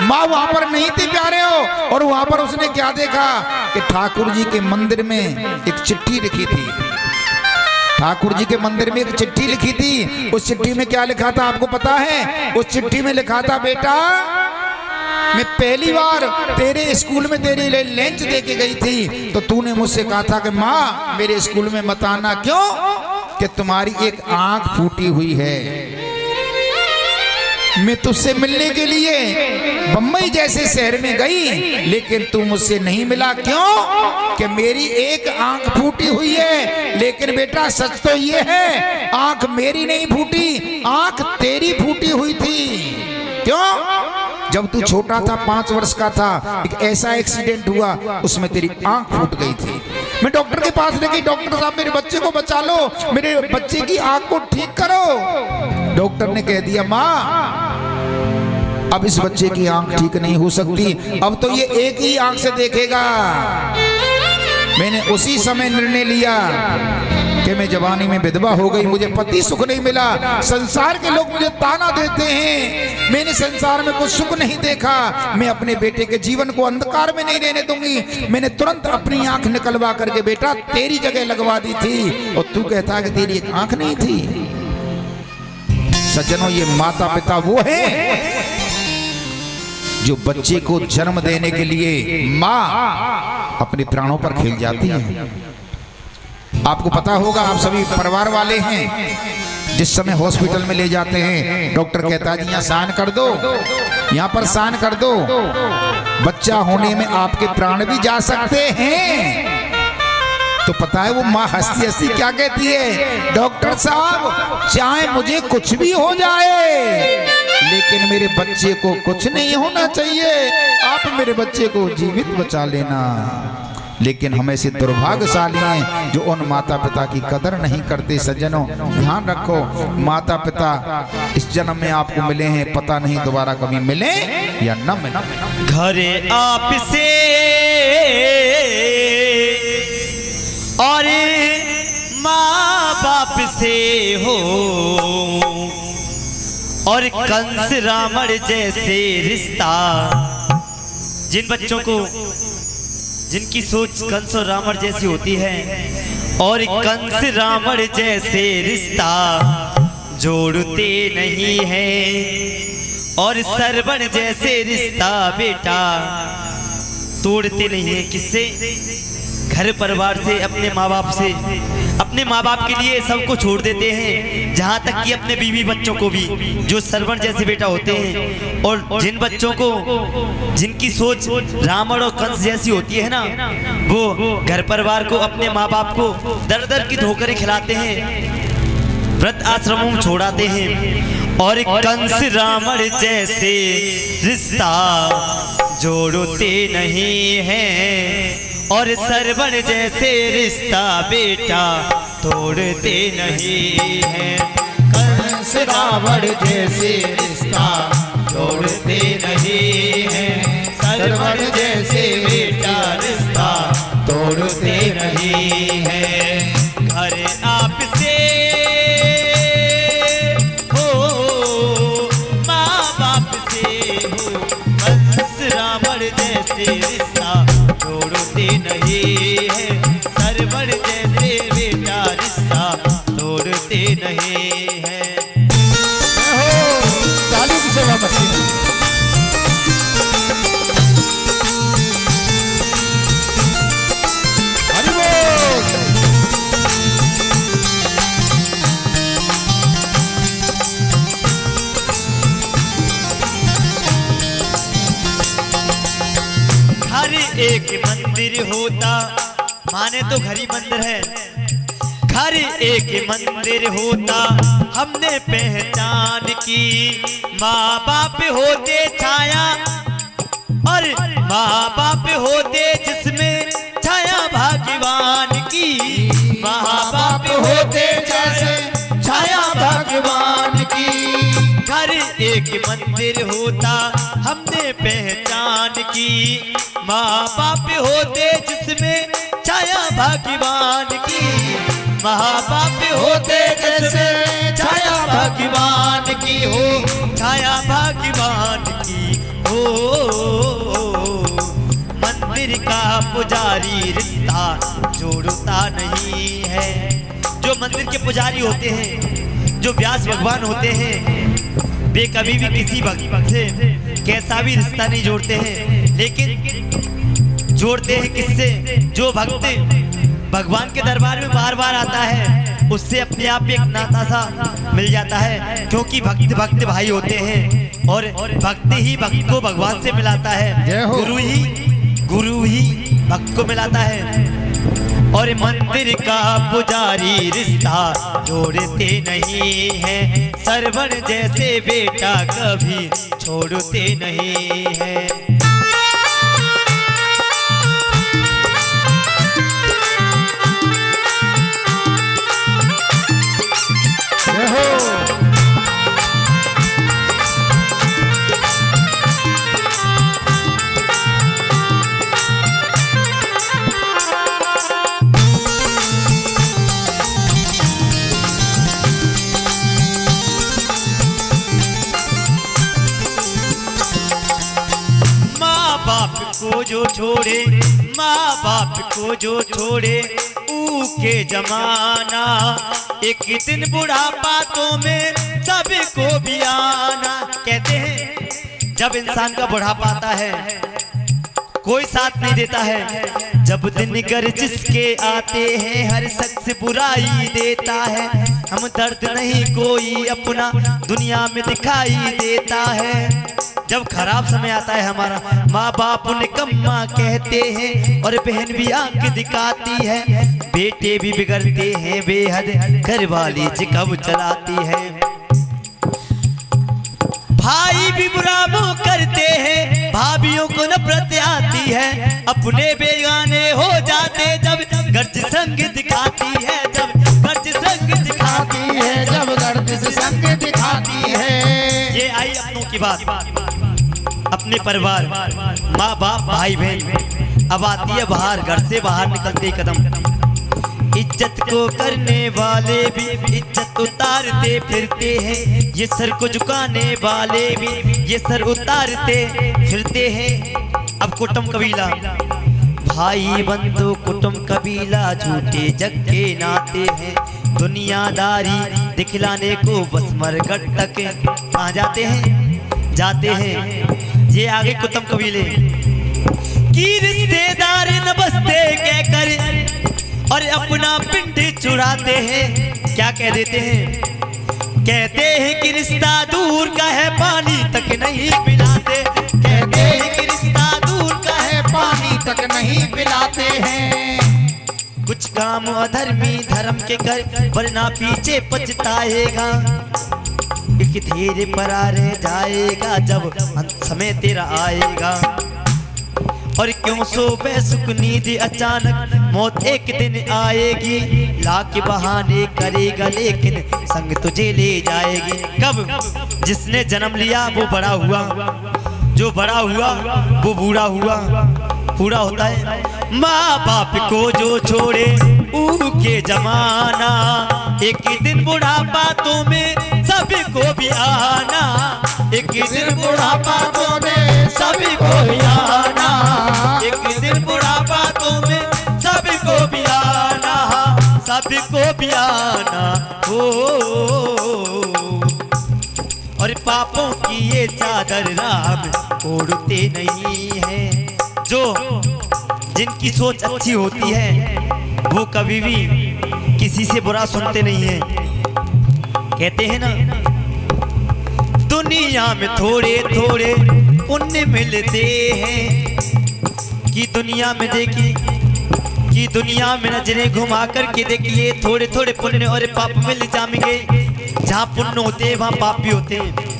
[SPEAKER 1] माँ वहां पर नहीं थी प्यारे हो। और वहां पर उसने क्या देखा कि ठाकुर जी के मंदिर में एक चिट्ठी लिखी थी। ठाकुर जी के मंदिर में एक चिट्ठी लिखी थी। उस चिट्ठी में क्या लिखा था आपको पता है? उस चिट्ठी में लिखा था, बेटा मैं पहली बार तेरे स्कूल में तेरे लिए लंच दे के गई थी तो तूने मुझसे कहा था कि माँ मेरे स्कूल में मत आना। क्यों? कि तुम्हारी एक आंख फूटी हुई है। मैं तुझसे मिलने के लिए बम्बई जैसे शहर में गई, लेकिन तू मुझसे नहीं मिला। क्यों? कि मेरी एक आंख फूटी हुई है। लेकिन बेटा सच तो ये है, आंख मेरी नहीं फूटी, आंख तेरी फूटी हुई थी। क्यों? जब तू छोटा था, 5 वर्ष का था, एक ऐसा एक्सीडेंट हुआ, उसमें तेरी आंख फूट गई थी। मैं डॉक्टर के पास ले गई, डॉक्टर साहब मेरे बच्चे को बचा लो, मेरे बच्चे की आंख को ठीक करो। डॉक्टर ने कह दिया, माँ अब इस बच्चे की आंख ठीक नहीं हो सकती, अब तो ये एक ही आंख से देखेगा। मैंने उसी समय निर्णय लिया कि मैं जवानी में विधवा हो गई, मुझे पति सुख नहीं मिला, संसार के लोग मुझे ताना देते हैं, मैंने संसार में कुछ सुख नहीं देखा, मैं अपने बेटे के जीवन को अंधकार में नहीं रहने दूंगी। मैंने तुरंत अपनी आंख निकलवा करके बेटा तेरी जगह लगवा दी थी, और तू कहता है कि तेरी एक आंख नहीं थी। सज्जनों, ये माता पिता वो है जो बच्चे को जन्म देने के लिए माँ अपने प्राणों पर खेल जाती है। आपको पता होगा, आप सभी परिवार वाले हैं, जिस समय हॉस्पिटल में ले जाते हैं डॉक्टर कहता है जी यहाँ साइन कर दो, यहाँ पर साइन कर दो, बच्चा होने में आपके प्राण भी जा सकते हैं। तो पता है वो माँ हंसती हंसती क्या कहती है, डॉक्टर साहब चाहे मुझे कुछ भी हो जाए लेकिन मेरे बच्चे को कुछ नहीं होना चाहिए, आप मेरे बच्चे को जीवित बचा लेना। लेकिन हम ऐसे दुर्भाग्यशाली हैं जो उन माता पिता की कदर नहीं करते। सज्जनों, ध्यान रखो, माता पिता इस जन्म में आपको मिले हैं, पता नहीं दोबारा कभी मिले या न मिले।
[SPEAKER 2] घरे आपसे और माँ बाप से हो, और कंस रावण जैसे रिश्ता, जिन बच्चों को जिनकी सोच कंस और रावण जैसी होती है, और कंस रावण जैसे रिश्ता जोड़ते नहीं है, और सरवण जैसे रिश्ता बेटा तोड़ते नहीं है। किससे? घर परिवार से, अपने माँ बाप से। अपने माँ बाप के लिए सबको छोड़ देते हैं, जहाँ तक कि अपने बीवी बच्चों को भी, जो सरवण जैसे बेटा होते हैं। और जिन बच्चों को जिनकी सोच रावण और कंस जैसी होती है ना, वो घर परिवार को, अपने माँ बाप को दर दर की ठोकरें खिलाते हैं, व्रत आश्रमों में छोड़ाते हैं। और कंस रावण जैसे रिश्ता जोड़ते नहीं है, और सरवण जैसे रिश्ता बेटा तोड़ते नहीं है।
[SPEAKER 1] कंस रावण जैसे रिश्ता तोड़ते नहीं है, सरवण जैसे बेटा रिश्ता तोड़ते नहीं है।
[SPEAKER 2] घर आपसे हो माँ बाप से हो, कंस रावण जैसे रिश्ता तोड़ते नहीं है, सरवण जैसे बेटा रिश्ता तोड़ते नहीं है।
[SPEAKER 1] चालू की सेवा बच्ची
[SPEAKER 2] एक मंदिर होता, माने तो घर ही मंदिर है। घर एक मंदिर होता हमने पहचान की, माँ बाप होते छाया और माँ बाप होते जिसमें छाया भगवान की, माँ बाप होते जैसे छाया भगवान की। घर एक मंदिर होता हमने पहचान की, माँ बाप होते जिसमें छाया भगवान की, माँ बाप होते जैसे छाया भगवान की हो, छाया भगवान की हो। मंदिर का पुजारी रिश्ता जोड़ता नहीं है। जो मंदिर के पुजारी होते हैं, जो व्यास भगवान होते हैं, वे कभी भी किसी भक्त से कैसा भी रिश्ता नहीं जोड़ते हैं, लेकिन जोड़ते हैं किससे? जो भक्त भगवान के दरबार में बार बार आता है, उससे अपने आप एक नाता सा मिल जाता है, क्योंकि भक्त भक्त भाई होते हैं और भक्त ही भक्त को भगवान से मिलाता है, गुरु ही भक्त को मिलाता है। और मंदिर का पुजारी रिश्ता जोड़ते नहीं है, सरवण जैसे बेटा कभी छोड़ते नहीं है। को जो छोड़े, माँ बाप को जो छोड़े, ऊके जमाना एक दिन बुढ़ापा तो में सबको भी आना। कहते हैं जब इंसान का बुढ़ापा आता है कोई साथ नहीं देता है, जब दिन कर जिसके आते हैं हर शख्स बुराई देता है, हम दर्द नहीं कोई अपना दुनिया में दिखाई देता है। जब खराब समय आता है हमारा, माँ बाप निकम्मा कहते हैं और बहन भी आंख दिखाती है, बेटे भी बिगड़ते हैं बेहद, घरवाली चिकब चलाती है, भाई भी बुरा मुँह करते हैं, भाभियों को नफरत आती है, अपने बेगाने हो जाते जब गर्ज संग दिखाती है, जब गर्ज संग दिखाती है,
[SPEAKER 1] जब गर्ज संग दिखाती है।
[SPEAKER 2] ये आई अपनों की बात, अपने परिवार, माँ बाप भाई बहन। अब आती है बाहर, घर से बाहर निकलते कदम, इज्जत को करने वाले भी इज्जत उतारते फिरते हैं, ये सर को झुकाने वाले भी ये सर उतारते फिरते हैं। अब कुटुंब कबीला, भाई बंधु कुटुंब कबीला झूठे जग के नाते हैं, दुनियादारी दिखलाने को बस मरघट तक कहाँ जाते हैं। ये आगे कुटुंब कबीले की रिश्तेदार न बसते कहकर और अपना पिंड चुराते हैं। क्या कह देते हैं? कहते हैं कि रिश्ता दूर का है पानी तक नहीं पिलाते, कहते हैं कि रिश्ता दूर का है पानी तक नहीं पिलाते हैं। कुछ काम अधर्मी धर्म के कर वरना पीछे पछताएगा, एक धीरे परा रह जाएगा जब समय तेरा आएगा। और क्यों सोवे सुख नींद अचानक, मौत एक दिन आएगी, लाख बहाने करेगा लेकिन संग तुझे ले जाएगी। कब? जिसने जन्म लिया वो बड़ा हुआ, जो बड़ा हुआ वो बूढ़ा हुआ। बूढ़ा होता है माँ बाप को जो छोड़े उनके जमाना, एक दिन बुढ़ापा तुम्हें सभी को भी आना, एक दिन बुढ़ापा तुम्हें सभी को भी आना, एक दिन बुढ़ापा तुम्हें सभी को भी आना, सभी को भी आना हो। और पापों की ये चादर राम ओढ़ते नहीं है। जो जिनकी सोच अच्छी होती है वो कभी भी किसी से बुरा सुनते नहीं है। कहते हैं ना, दुनिया में थोड़े थोड़े पुण्य मिलते हैं, कि दुनिया में देखी कि दुनिया में नजरें घुमा करके देखिए, थोड़े थोड़े पुण्य और पाप मिल जाएंगे। जहाँ पुण्य होते हैं वहाँ पाप भी होते हैं।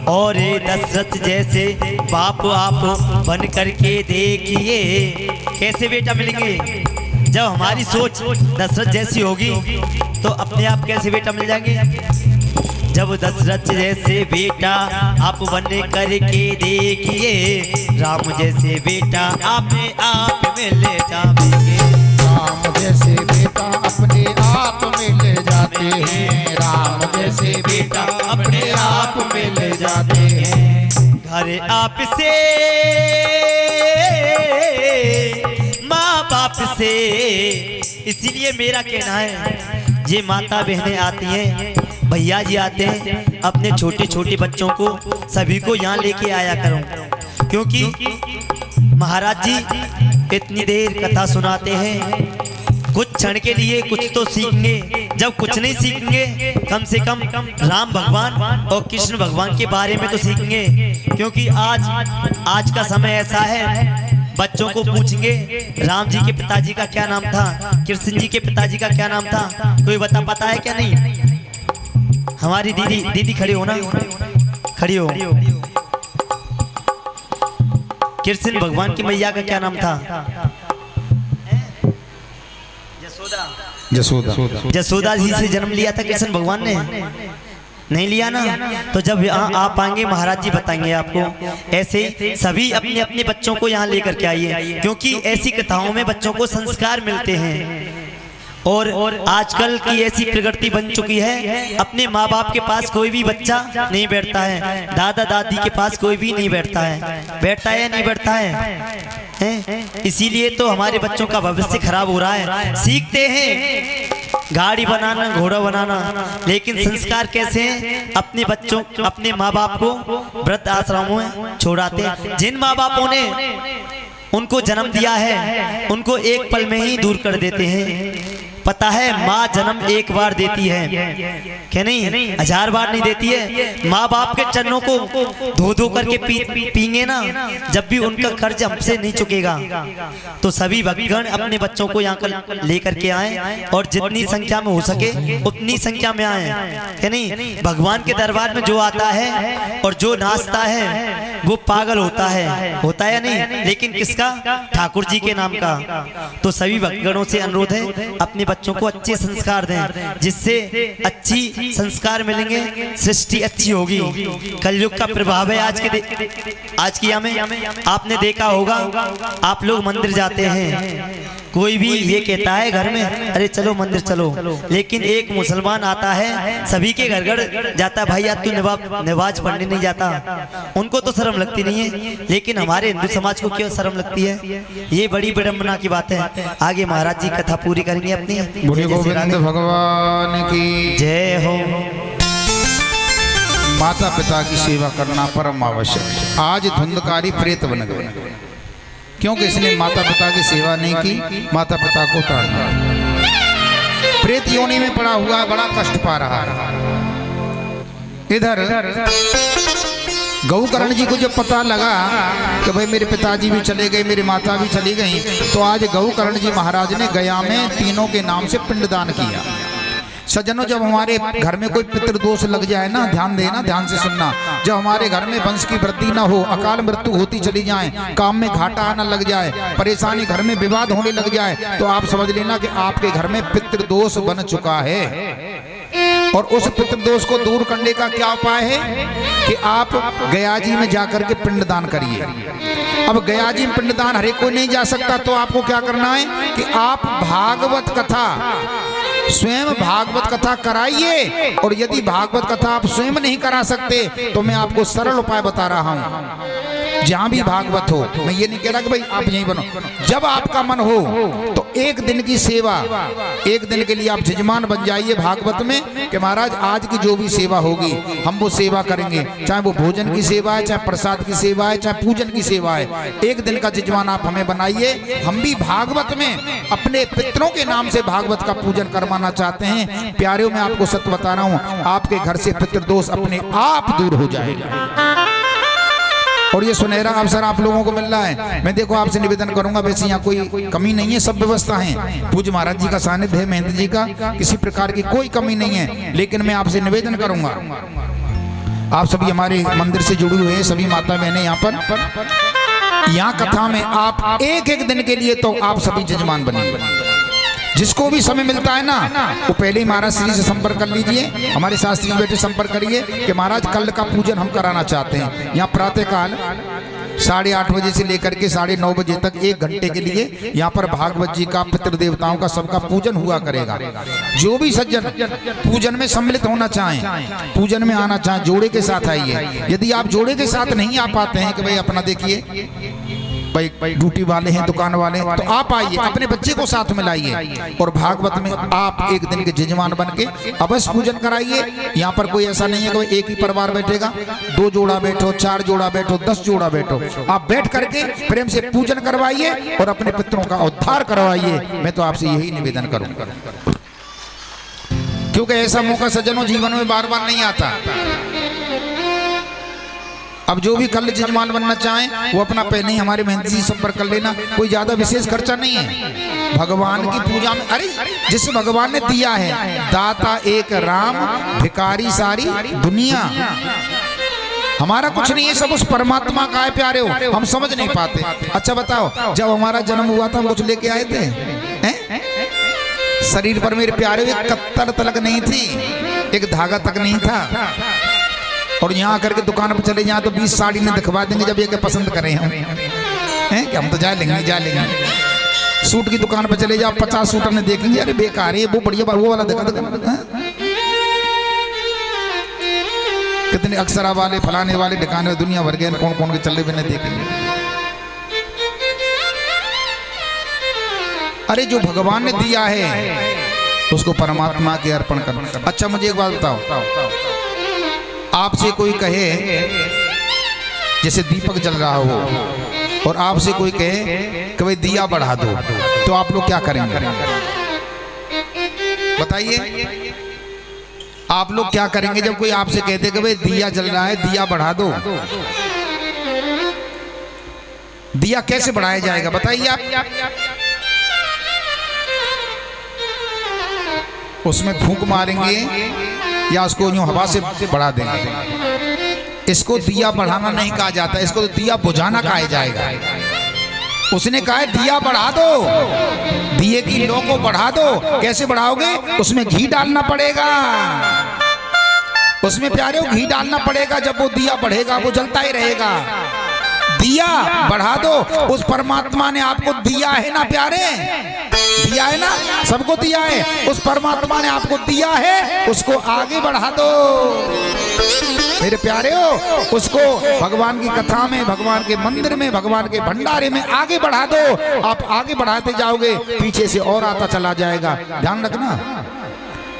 [SPEAKER 2] और दशरथ जैसे बाप आप बन करके देखिए, कैसे बेटा मिलेंगे। जब हमारी सोच दशरथ जैसी होगी तो अपने आप कैसे बेटा मिल जाएंगे। जब दशरथ जैसे बेटा आप बन करके देखिए, राम जैसे बेटा अपने आप मिल जाएंगे।
[SPEAKER 1] राम जैसे बेटा अपने आप मिल जाते हैं, राम जैसे बेटा अपने आप मिल जाते हैं।
[SPEAKER 2] घर आप से माँ बाप से, इसीलिए मेरा कहना है, ये माता बहनें आती हैं, भैया जी आते हैं, अपने छोटे छोटे बच्चों को सभी को यहाँ लेके आया करो, क्योंकि महाराज जी इतनी देर कथा सुनाते हैं, कुछ क्षण के लिए कुछ तो सीखेंगे। जब कुछ नहीं सीखेंगे कम से कम राम भगवान और कृष्ण भगवान के बारे में तो सीखेंगे। क्योंकि आज का समय ऐसा है, बच्चों को पूछेंगे राम जी के पिताजी का क्या नाम था, कृष्ण जी के पिताजी का क्या नाम था, कोई पता है क्या? नहीं। हमारी दीदी खड़ी हो ना, खड़ी हो। कृष्ण भगवान की मैया का क्या नाम था? जसोदा जी से जन्म लिया था कृष्ण भगवान ने, नहीं लिया ना। तो जब यहाँ आप आएंगे महाराज जी बताएंगे आपको। ऐसे सभी अपने अपने बच्चों को यहाँ लेकर के आइए, क्योंकि ऐसी कथाओं में बच्चों को संस्कार मिलते हैं। और आजकल की ऐसी प्रगति बन चुकी है, अपने माँ बाप के पास कोई भी बच्चा नहीं बैठता है, दादा दादी के पास कोई भी नहीं बैठता है। बैठता है या नहीं बैठता है? इसीलिए तो हमारे बच्चों का भविष्य खराब हो रहा है। सीखते हैं गाड़ी बनाना, घोड़ा बनाना, लेकिन संस्कार कैसे हैं? अपने बच्चों, अपने माँ बाप को वृद्ध आश्रमों में छोड़ाते हैं। जिन माँ बापों ने उनको जन्म दिया है उनको एक पल में ही दूर कर देते हैं। पता है माँ जन्म एक बार देती है क्या? नहीं, 1000 बार नहीं देती है। माँ बाप के चरणों को धो धो करके पीएंगे ना, जब भी उनका कर्ज हमसे नहीं चुकेगा। तो सभी भक्तगण अपने बच्चों को यहाँ लेकर के आए और जितनी संख्या में हो सके उतनी संख्या में आए, है नहीं। भगवान के दरबार में जो आता है और जो नाचता है वो पागल होता है या नहीं? लेकिन किसका? ठाकुर जी के नाम का। तो सभी भक्तगणों से अनुरोध है अपने बच्चों को अच्छे संस्कार दें, जिससे अच्छी संस्कार मिलेंगे, सृष्टि अच्छी होगी। कलयुग का प्रभाव है आज की में आपने देखा होगा, आप लोग मंदिर जाते हैं, कोई भी ये कहता है घर में अरे चलो मंदिर चलो, लेकिन एक मुसलमान आता है सभी के घर घर जाता है, भाई आज तू नमाज पढ़ने नहीं जाता। उनको तो शर्म लगती नहीं है, लेकिन हमारे हिंदू समाज को क्यों शर्म लगती है? ये बड़ी विडंबना की बात है। आगे महाराज जी कथा पूरी करेंगे अपनी।
[SPEAKER 1] बोले गोविंद भगवान की
[SPEAKER 2] जय हो।
[SPEAKER 1] माता पिता की सेवा करना परम आवश्यक। आज धुंधकारी प्रेत बन गए, क्योंकि इसने माता पिता की सेवा नहीं की, माता पिता को ताड़ना। प्रेत योनि में पड़ा हुआ बड़ा कष्ट पा रहा है। इधर गौकर्ण जी को जब पता लगा कि भाई मेरे पिताजी भी चले गए, मेरी माता भी चली गई, तो आज गौकर्ण जी महाराज ने गया में तीनों के नाम से पिंडदान किया। सज्जनों, जब हमारे घर में कोई पितृदोष लग जाए ना, ध्यान देना, ध्यान से सुनना, जब हमारे घर में वंश की वृद्धि ना हो, अकाल मृत्यु होती चली जाए, काम में घाटा आना लग जाए, परेशानी घर में विवाद होने लग जाए, तो आप समझ लेना कि आपके घर में पितृदोष बन चुका है। और उस पितृदोष को दूर करने का क्या उपाय है कि आप गया जी में जाकर के पिंडदान करिए। अब गया जी में पिंडदान हर एक कोई नहीं जा सकता, तो आपको क्या करना है कि आप भागवत कथा, स्वयं भागवत कथा कराइए। और यदि भागवत कथा आप स्वयं नहीं करा सकते तो मैं आपको सरल उपाय बता रहा हूं। जहां भी भागवत हो, मैं ये नहीं कह रहा कि भाई आप यहीं बनो, जब आपका मन हो तो एक दिन की सेवा, एक दिन के लिए आप जजमान बन जाइए भागवत में कि महाराज आज की जो भी सेवा होगी हम वो सेवा करेंगे, चाहे वो भोजन की सेवा है, चाहे प्रसाद की सेवा है, चाहे पूजन की सेवा है। एक दिन का जजमान आप हमें बनाइए। हम भी भागवत में अपने पितरों के नाम से भागवत का पूजन करवाना चाहते हैं। प्यारे, मैं आपको सत्य बता रहा हूं, आपके घर से पितृदोष अपने आप दूर हो जाएगा। और ये सुनहरा अवसर आप लोगों को मिल रहा है। मैं देखो आपसे निवेदन करूंगा, वैसे यहाँ कोई कमी नहीं है, सब व्यवस्था है। पूज्य महाराज जी का सानिध्य है, महंत जी का, किसी प्रकार की कोई कमी नहीं है। लेकिन मैं आपसे निवेदन करूंगा, आप सभी हमारे मंदिर से जुड़े हुए हैं, सभी माता बहनें यहाँ पर, यहाँ कथा में आप एक एक दिन के लिए तो आप सभी जजमान बनिए। जिसको भी समय मिलता है ना, वो पहले ही महाराज श्री से संपर्क कर लीजिए, हमारे शास्त्री बेटे संपर्क करिए कि महाराज कल का पूजन हम कराना चाहते हैं। यहाँ प्रातः काल 8:30 बजे से लेकर के 9:30 बजे तक 1 घंटे के लिए यहाँ पर भागवत जी का, पितृदेवताओं का, सबका पूजन हुआ करेगा। जो भी सज्जन पूजन में सम्मिलित होना चाहें, पूजन में आना चाहें, जोड़े के साथ आइए। यदि आप जोड़े के साथ नहीं आ पाते हैं कि भाई अपना देखिए भाई ड्यूटी वाले हैं, दुकान वाले हैं, तो आप आइए, अपने बच्चे को साथ में लाइए और भागवत में आप एक दिन के जजमान बन के अवश्य पूजन कराइए। यहाँ पर कोई ऐसा नहीं है कि एक ही परिवार बैठेगा, 2 जोड़ा बैठो, 4 जोड़ा बैठो, 10 जोड़ा बैठो, आप बैठ करके प्रेम से पूजन करवाइए और अपने पितरों का उद्धार करवाइए। मैं तो आपसे यही निवेदन करूंगा, क्योंकि ऐसा मौका सज्जनों जीवन में बार बार नहीं आता। अब जो भी कल जजमान बनना चाहें वो अपना पहले ही हमारे महंत जी संपर्क कर लेना, कोई ज्यादा विशेष खर्चा नहीं है। भगवान की पूजा में, अरे जिस भगवान ने दिया है, दाता एक राम, भिखारी सारी दुनिया। हमारा कुछ नहीं है, सब उस परमात्मा का है। प्यारे हो, हम समझ नहीं पाते। अच्छा बताओ, जब हमारा जन्म हुआ था हम कुछ लेके आए थे? शरीर पर मेरे प्यारे एक कत्तर तलक नहीं थी, एक धागा तक नहीं था। और यहाँ आकर के दुकान पर चले जाए तो 20 साड़ी ने दिखवा देंगे, जब ये क्या पसंद करें हम हैं कि हम तो जा लेंगे। सूट की दुकान पर चले जाओ, 50 सूटर ने देखेंगे, अरे बेकार है, वो बढ़िया वो वाला दिखा। कितने अक्सरा वाले, फलाने वाले दिखाने दुनिया भर के कौन कौन के चले हुए नहीं देखेंगे। अरे जो भगवान ने दिया है उसको परमात्मा के अर्पण करना। अच्छा मुझे एक बात बताओ, आपसे कोई कहे, जैसे दीपक जल रहा हो और आपसे कोई कहे कि भाई दिया बढ़ा दो, तो आप लोग क्या करेंगे? बताइए, आप लोग क्या करेंगे जब कोई आपसे कहते कि भाई दिया जल रहा है, दिया बढ़ा दो? दिया कैसे बढ़ाया जाएगा बताइए आप? उसमें फूंक मारेंगे या उसको यूं हवा से बढ़ा देंगे? इसको दिया बढ़ाना नहीं कहा जाता, इसको तो दिया बुझाना कहा जाएगा। उसने कहा है दिया बढ़ा दो, दिए की लौ को बढ़ा दो। कैसे बढ़ाओगे? उसमें घी डालना पड़ेगा, उसमें प्यारे हो घी डालना पड़ेगा। जब वो दिया बढ़ेगा वो जलता ही रहेगा। दिया बढ़ा दो। उस परमात्मा ने आपको दिया है ना प्यारे, दिया है ना, सबको दिया है। उस परमात्मा ने आपको दिया है, उसको आगे बढ़ा दो मेरे प्यारे हो। उसको भगवान की कथा में, भगवान के मंदिर में, भगवान के भंडारे में आगे बढ़ा दो। आप आगे बढ़ाते जाओगे, पीछे से और आता चला जाएगा। ध्यान रखना,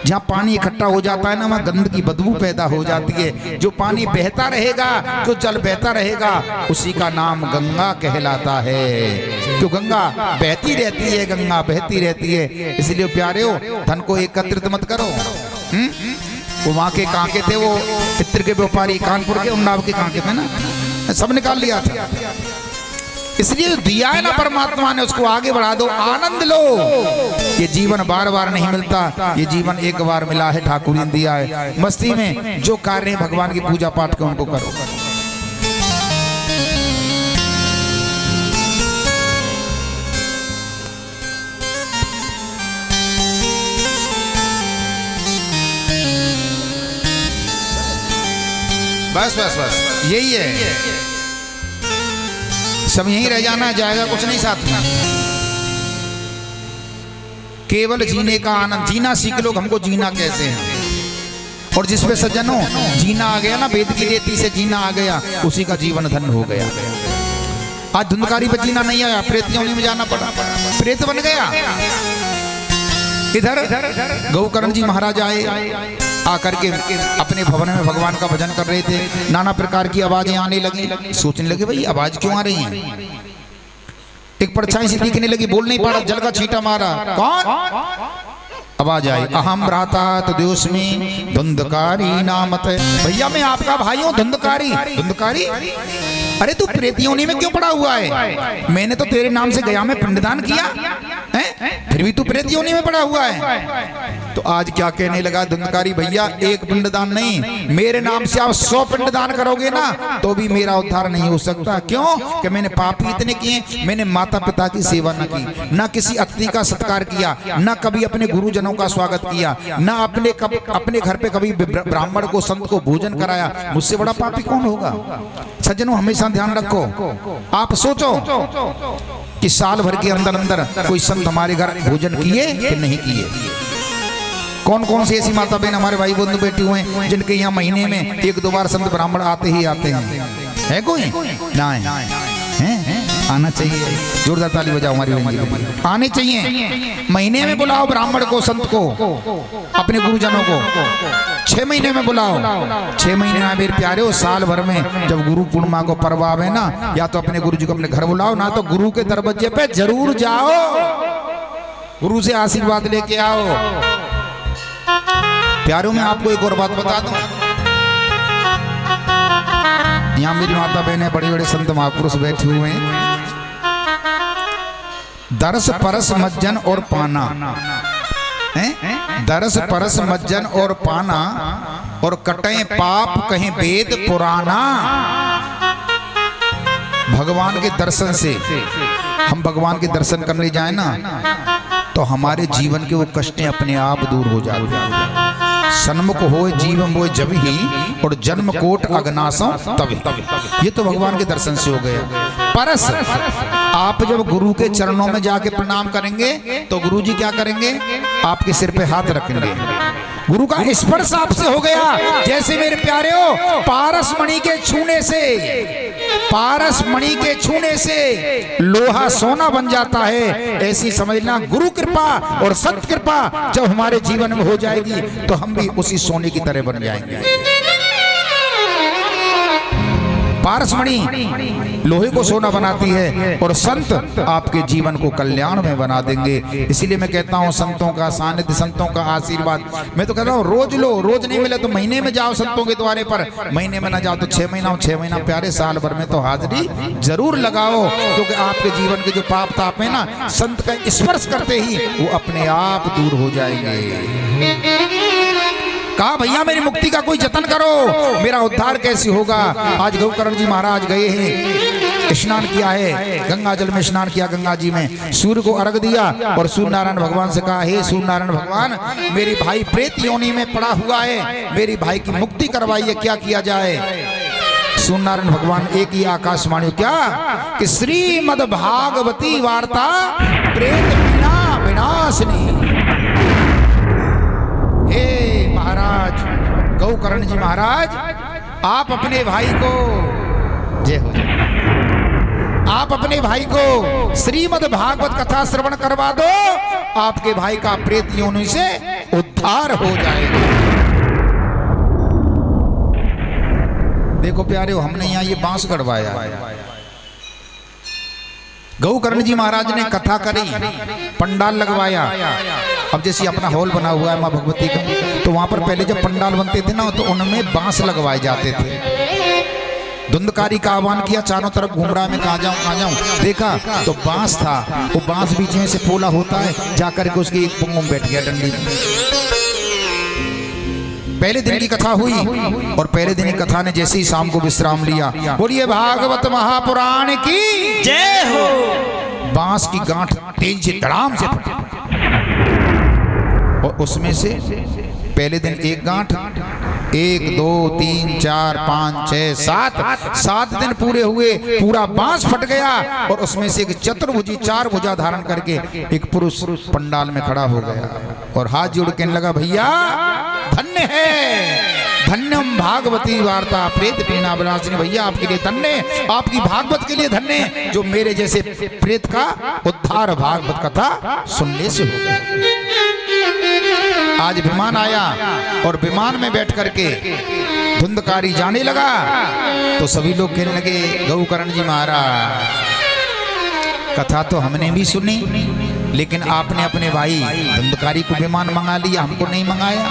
[SPEAKER 1] जहाँ पानी इकट्ठा हो जाता है ना, वहाँ गंदगी बदबू पैदा हो जाती है। जो पानी बहता रहेगा, जो जल बहता रहेगा, उसी का नाम गंगा कहलाता है। क्यों? गंगा बहती रहती है, गंगा बहती रहती है। इसलिए प्यारे हो, धन को एकत्रित मत करो। वो वहाँ के कांके थे, वो पित्र के व्यापारी, कानपुर के, उन्नाव के कांके थे ना, सब निकाल लिया था। इसलिए जो दिया है ना परमात्मा ने उसको आगे बढ़ा दो, आनंद लो। ये जीवन बार बार नहीं मिलता, ये जीवन एक बार मिला है, ठाकुर ने दिया है। मस्ती में जो कार्य है भगवान की पूजा पाठ के उनको करो। बस बस बस यही है, सब यहीं रह जाना जाएगा, कुछ नहीं साथ में। केवल जीने का आनंद, जीना सीख लो, हमको जीना कैसे है। और जिस पे सज्जनों जीना आ गया ना, वेद की रीति से जीना आ गया, उसी का जीवन धन्य हो गया। आज धुंधकारी पे जीना नहीं आया, प्रेत योनि में जाना पड़ा, प्रेत बन गया। इधर गौकर्ण जी महाराज आए, आकर के अपने भवन में भगवान का भजन कर रहे थे। नाना प्रकार की आवाजें आने लगी, सोचने लगे भाई आवाज क्यों आ रही है। एक परछाई सी दिखने लगी, बोल नहीं पाड़ा, जल का छींटा मारा, कौन? आवाज आई, अहम भ्राता तद्योस्मि धुंधकारी नामत। भैया मैं आपका भाई हूँ धुंधकारी। धुंधकारी? अरे तू प्रेत योनि में क्यों पड़ा हुआ है? मैंने तो तेरे नाम से गया में पिंडदान किया है, फिर भी तू प्रेत योनि में पड़ा हुआ है। तो आज क्या कहने लगा धुंधकारी, भैया एक पिंडदान नहीं, मेरे नाम से आप 100 पिंडदान करोगे ना तो भी मेरा उद्धार नहीं हो सकता। क्यों? कि मैंने पाप इतने किए, मैंने माता पिता की सेवा न की, न किसी अतिथि का सत्कार किया, न कभी अपने गुरुजनों का स्वागत किया, न अपने घर पे कभी ब्राह्मण को संत को भोजन कराया। मुझसे बड़ा पापी कौन होगा? सज्जनों हमेशा ध्यान रखो, आप सोचो कि साल भर के अंदर अंदर कोई संत हमारे घर भोजन किए कि नहीं किए। कौन कौन सी ऐसी माता बहन हमारे भाई बंधु बैठे हुए हैं जिनके यहाँ महीने में 1-2 बार संत ब्राह्मण आते ही आते हैं? है कोई? ना है? आना चाहिए, जोरदार ताली बजाओ हमारी बहन जी। आने चाहिए, महीने में बुलाओ ब्राह्मण को, संत को, अपने गुरुजनों को 6 महीने में बुलाओ। 6 महीने में मेरे प्यारे हो, साल भर में जब गुरु पूर्णिमा को पर्व आवे ना, या तो अपने गुरु जी को अपने घर बुलाओ, ना तो गुरु के दरवाजे पे जरूर जाओ, गुरु से आशीर्वाद लेके आओ। प्यारों में आपको एक और बात बता दूं, यहाँ मेरी माता बहने बड़े बड़े संत महापुरुष बैठे हुए हैं। दरस परस मज्जन और पाना है, दरस परस मज्जन और पाना, और कटे पाप कहीं वेद पुराना। भगवान के दर्शन से, हम भगवान के दर्शन करने जाए ना तो हमारे जीवन के वो कष्टें अपने आप दूर हो जाते हैं। सन्मुख होए जीव मोय जब ही, और जन्म कोट अगनासों तभी। ये तो भगवान के दर्शन से हो गया। परस, आप जब गुरु के चरणों में जाके प्रणाम करेंगे तो गुरु जी क्या करेंगे? आपके सिर पे हाथ रखेंगे, गुरु का स्पर्श आपसे हो गया। जैसे मेरे प्यारे हो, पारस मणि के छूने से, पारस मणि के छूने से लोहा सोना बन जाता है, ऐसी समझना गुरु कृपा और सत्य कृपा जब हमारे जीवन में हो जाएगी तो हम भी उसी सोने की तरह बन जाएंगे। पारस मणि लोहे को सोना बनाती है और संत आपके जीवन को कल्याण में बना देंगे। इसीलिए मैं कहता हूँ संतों का सानिध्य, संतों का आशीर्वाद मैं तो कहता हूँ रोज लो, रोज नहीं मिले तो महीने में जाओ संतों के द्वारे पर, महीने में ना जाओ तो 6 महीना, 6 महीना प्यारे साल भर में तो हाजिरी जरूर लगाओ, क्योंकि आपके जीवन के जो पाप ताप है ना, संत का स्पर्श करते ही वो अपने आप दूर हो जाएंगे। कहा भैया मेरी मुक्ति का कोई जतन करो, मेरा उद्धार कैसे होगा। आज गौकर्ण जी महाराज गए हैं, स्नान किया है, गंगा जल में स्नान किया, गंगा जी में सूर्य को अर्घ दिया और सूर्य नारायण भगवान से कहा, हे सूर्य नारायण भगवान, मेरी भाई प्रेत योनि में पड़ा हुआ है, मेरी भाई की मुक्ति करवाइए, क्या किया जाए। सूर्य नारायण भगवान एक ही आकाशवाणी क्या कि श्रीमद् भागवती वार्ता प्रेत विना विनाशनी। हे महाराज गौकर्ण जी महाराज, आप अपने भाई को, जय हो जाए, आप अपने भाई को श्रीमद् भागवत कथा श्रवण करवा दो, आपके भाई का प्रेत योनि से उद्धार हो जाएगा। देखो प्यारे, हमने यहाँ ये बांस गड़वाया, गौकर्ण जी महाराज ने कथा करी, पंडाल लगवाया। अब जैसे अपना हॉल बना हुआ है माँ भगवती का, तो वहां पर पहले जब पंडाल बनते थे ना तो उनमें बांस लगवाए जाते थे। धुंधकारी का आह्वान किया, चारों तरफ घूम रहा, मैं कहाँ जाऊं। देखा तो बांस था, वो बांस बीच में से पोला होता है, जाकर के उसकी एक पुंग में बैठ गया डंडी में। पहले दिन की कथा हुई और पहले दिन की कथा ने जैसे ही शाम को विश्राम लिया, बोलिए भागवत महापुराण की
[SPEAKER 2] जय हो।
[SPEAKER 1] बांस की गांठ तेज से धड़ाम से फटी और उसमें से पहले दिन एक गांठ, 1 2 3 4 5 6 7 दिन पूरे हुए, पूरा बांस फट गया और उसमें से एक चतुर्भुजी 4 भुजा धारण करके एक पुरुष पंडाल में खड़ा हो गया और हाथ जोड़ कहने लगा, भैया धन्य है, धन्यम भागवती वार्ता प्रेत पीना विनाशिनी। भैया आपके लिए धन्य, आपकी भागवत के लिए धन्य, जो मेरे जैसे प्रेत का उद्धार भागवत कथा सुनने से हो गया। आज विमान आया और विमान में बैठ करके धुंधकारी जाने लगा तो सभी लोग कहने लगे, गौकर्ण जी महाराज कथा तो हमने भी सुनी, लेकिन आपने अपने भाई धुंधकारी को विमान मंगा लिया, हमको नहीं मंगाया।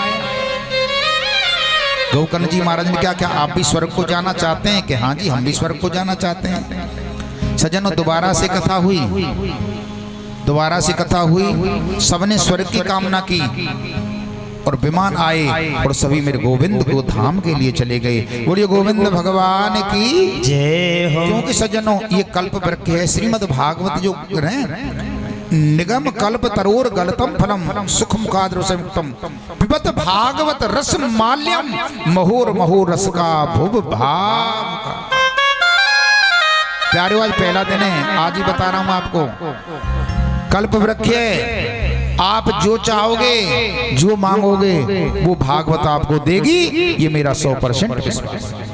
[SPEAKER 1] गौकर्ण जी महाराज ने क्या क्या आप भी स्वर्ग को जाना चाहते हैं? कि हाँ जी हम भी स्वर्ग को जाना चाहते हैं। सज्जनों दोबारा से कथा हुई, दोबारा से कथा हुई, सबने स्वर्ग की कामना की और विमान आए और सभी मेरे गोविंद को धाम के लिए चले गए। बोलिए गोविंद भगवान की
[SPEAKER 2] जय हो।
[SPEAKER 1] क्योंकि सज्जनों ये कल्प वृक्ष है, श्रीमद् भागवत जो है, निगम कल्प तरोर गलतम फलम सुख मुखाद रसमुक्तम पिबत भागवत रस माल्यम महोर महोर रस का भुव भाव। प्यारे आज पहला दिन है, आज ही बता रहा हूं आपको, कल्प वृक्ष है, आप जो चाहोगे जो मांगोगे वो भागवत आपको देगी, ये मेरा 100% विश्वास है।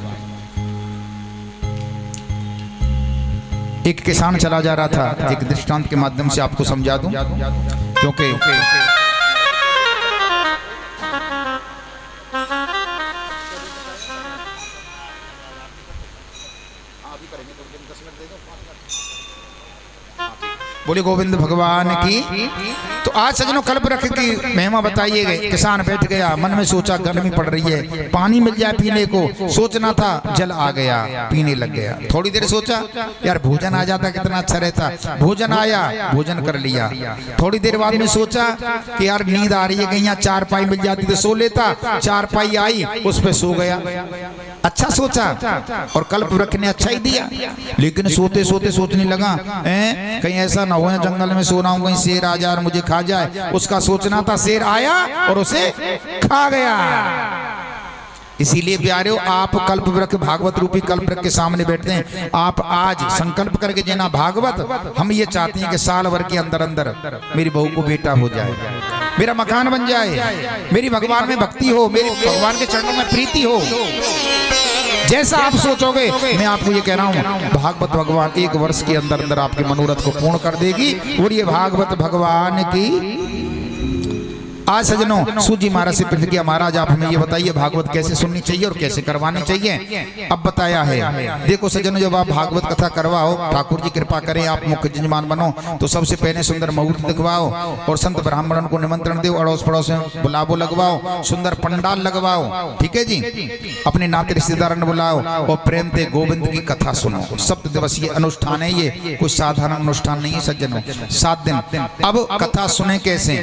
[SPEAKER 1] एक किसान चला जा रहा था, एक दृष्टांत के माध्यम से आपको समझा दूं, क्योंकि बोले गोविंद भगवान की। तो आज सजनों कल्प वृक्ष की महिमा बताइए गए। किसान बैठ गया, मन में सोचा गर्मी पड़ रही है, पानी मिल जाए पीने को, सोचना था, जल आ गया, पीने लग गया। थोड़ी देर सोचा यार भोजन आ जाता कितना अच्छा रहता, भोजन आया, भोजन कर लिया। थोड़ी देर बाद में सोचा कि यार नींद आ रही है, कहीं यहाँ चारपाई मिल जाती तो सो लेता, चारपाई आई उस पर सो गया। अच्छा सोचा और कल्प वृक्ष ने अच्छा ही दिया, लेकिन सोते सोते सोचने लगा कहीं ऐसा ना हो जंगल में सो रहा हूं, कहीं शेर आ जाए और मुझे खा जाए। उसका सोचना था, शेर आया और उसे खा गया। इसीलिए प्यारे आप कल्प वृक्ष भागवत रूपी कल्प वृक्ष के सामने बैठते हैं। आप आज संकल्प करके जेना भागवत, हम ये चाहते हैं कि साल भर के अंदर अंदर मेरी बहू को बेटा हो जाए, मेरा मकान बन जाए, मेरी भगवान में भक्ति हो, मेरी भगवान के चरणों में प्रीति हो। जैसा आप सोचोगे, मैं आपको ये कह रहा हूँ, भागवत भगवान 1 वर्ष के अंदर अंदर आपके मनोरथ को पूर्ण कर देगी। और ये भागवत भगवान की। आज सजनों सूजी महाराज से पूछ किया, महाराज आप हमें ये बताइए भागवत कैसे सुननी चाहिए और कैसे करवानी चाहिए। अब बताया है। देखो सजनों, जब आप भागवत कथा करवाओ, ठाकुर जी कृपा करें आप मुख्य जजमान बनो, तो सबसे पहले सुंदर मुहूर्त दिखवाओ और संत ब्राह्मणों को निमंत्रण दो, अड़ोस पड़ोस में बुलावो लगवाओ, सुंदर पंडाल लगवाओ, ठीक है जी। अपने नाते रिश्तेदार बुलाओ और प्रेम से गोविंद की कथा सुनो। 7 दिवसीय अनुष्ठान है ये, कोई साधारण अनुष्ठान नहीं है सज्जनों, 7 दिन। अब कथा सुने कैसे,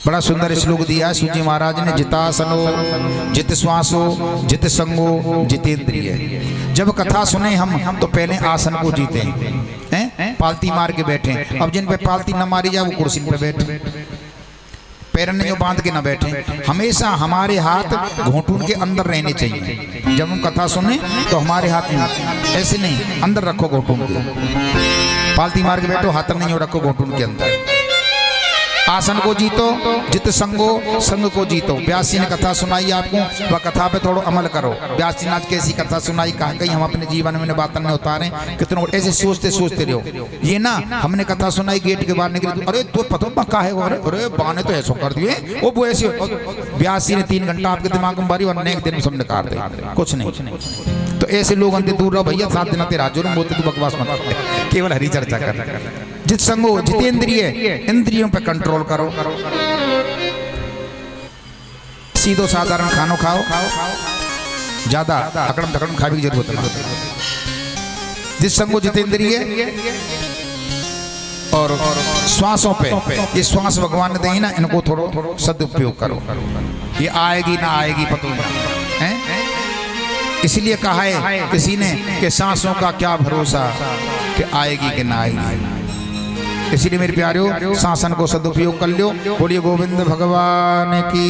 [SPEAKER 1] बड़ा सुंदर श्लोक दिया है सूजी महाराज ने, जितासनो जित श्वासो जित संगो जितेंद्रिय। जब कथा सुने हम तो पहले आसन को जीते हैं, पालती मार के बैठे। अब जिन पे पालती न मारी जाए वो कुर्सी पे बैठे, पैरन जो बांध के न बैठे। हमेशा हमारे हाथ घोंटून के अंदर रहने चाहिए। जब हम कथा सुने तो हमारे हाथ में ऐसे नहीं, अंदर रखो घोंटून के, पालती मार के बैठो, हाथ नहीं रखो घोंटून के अंदर। आसन को जीतो, जित संगो संग को जीतो। व्यास जी ने कथा सुनाई आपको, वह कथा पे थोड़ा अमल करो। व्यास जी ने आज कैसी कथा सुनाई, कहा कहीं हम अपने जीवन में बात न उतारें, कितनों ऐसे सोचते सोचते रहो। ये ना हमने कथा सुनाई, गेट के बाहर निकले, अरे तो पता का है, अरे बाने तो ऐसा कर दिए वो ऐसे। व्यास जी ने 3 घंटा आपके दिमाग में बारी, और एक दिन में सब निकाल दे, कुछ नहीं। तो ऐसे लोग अंत दूर रहो भैया, 7 दिन तेरा जो बोलते तू बकवास मत कर, केवल हरी चर्चा कर। जित संगो जितेंद्रिय, इंद्रियों पे कंट्रोल करो। सीधो साधारण खानो खाओ, ज्यादा अकड़म धकड़म खाने की जरूरत नहीं। जिस संगो जितेंद्रिय और श्वासों पे, ये श्वास भगवान ने दी ना, इनको थोड़ा सदुपयोग करो। ये आएगी ना आएगी पता नहीं है। इसलिए कहा है किसी ने कि सांसों का क्या भरोसा कि आएगी कि ना आएगी। इसीलिए मेरे प्यारों शासन को सदुपयोग कर लो। बोलिए गोविंद भगवान की।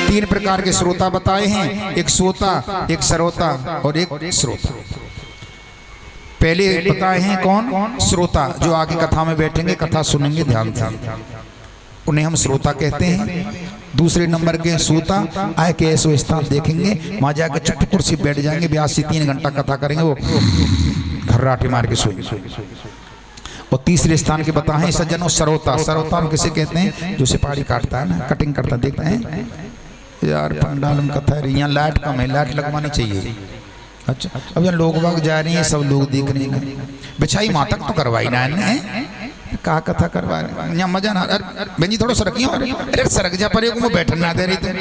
[SPEAKER 1] 3 प्रकार के श्रोता बताए हैं, एक श्रोता, एक श्रोता और एक श्रोता। पहले बताए हैं कौन? श्रोता, जो आगे कथा में बैठेंगे, कथा सुनेंगे ध्यान से, उन्हें हम श्रोता कहते हैं। दूसरे नंबर के श्रोता आए के ऐसे स्थान देखेंगे, वहां जाकर चुप कुर्सी बैठ जाएंगे, ब्यास से 3 घंटा कथा करेंगे, वो घर्राटे मार के सोएंगे। और तीसरे स्थान के बताएं सज्जनों श्रोता। श्रोता हम किसे कहते हैं? जो सिपाही काटता है ना, कटिंग करता, देखते हैं यार पंडाल में कथा है, यहाँ लाइट कम है, लाइट लगवानी चाहिए। अच्छा, अब यहाँ लोग बाग जा रहे हैं, सब लोग देख रहे हैं, बिछाई माँ तक तो करवाई ना है, कहा कथा करवा रहे, यहाँ मजा ना। अरे बेंजी थोड़ा सरकी हो, अरे सरक जा पर मैं बैठन ना दे रही थी।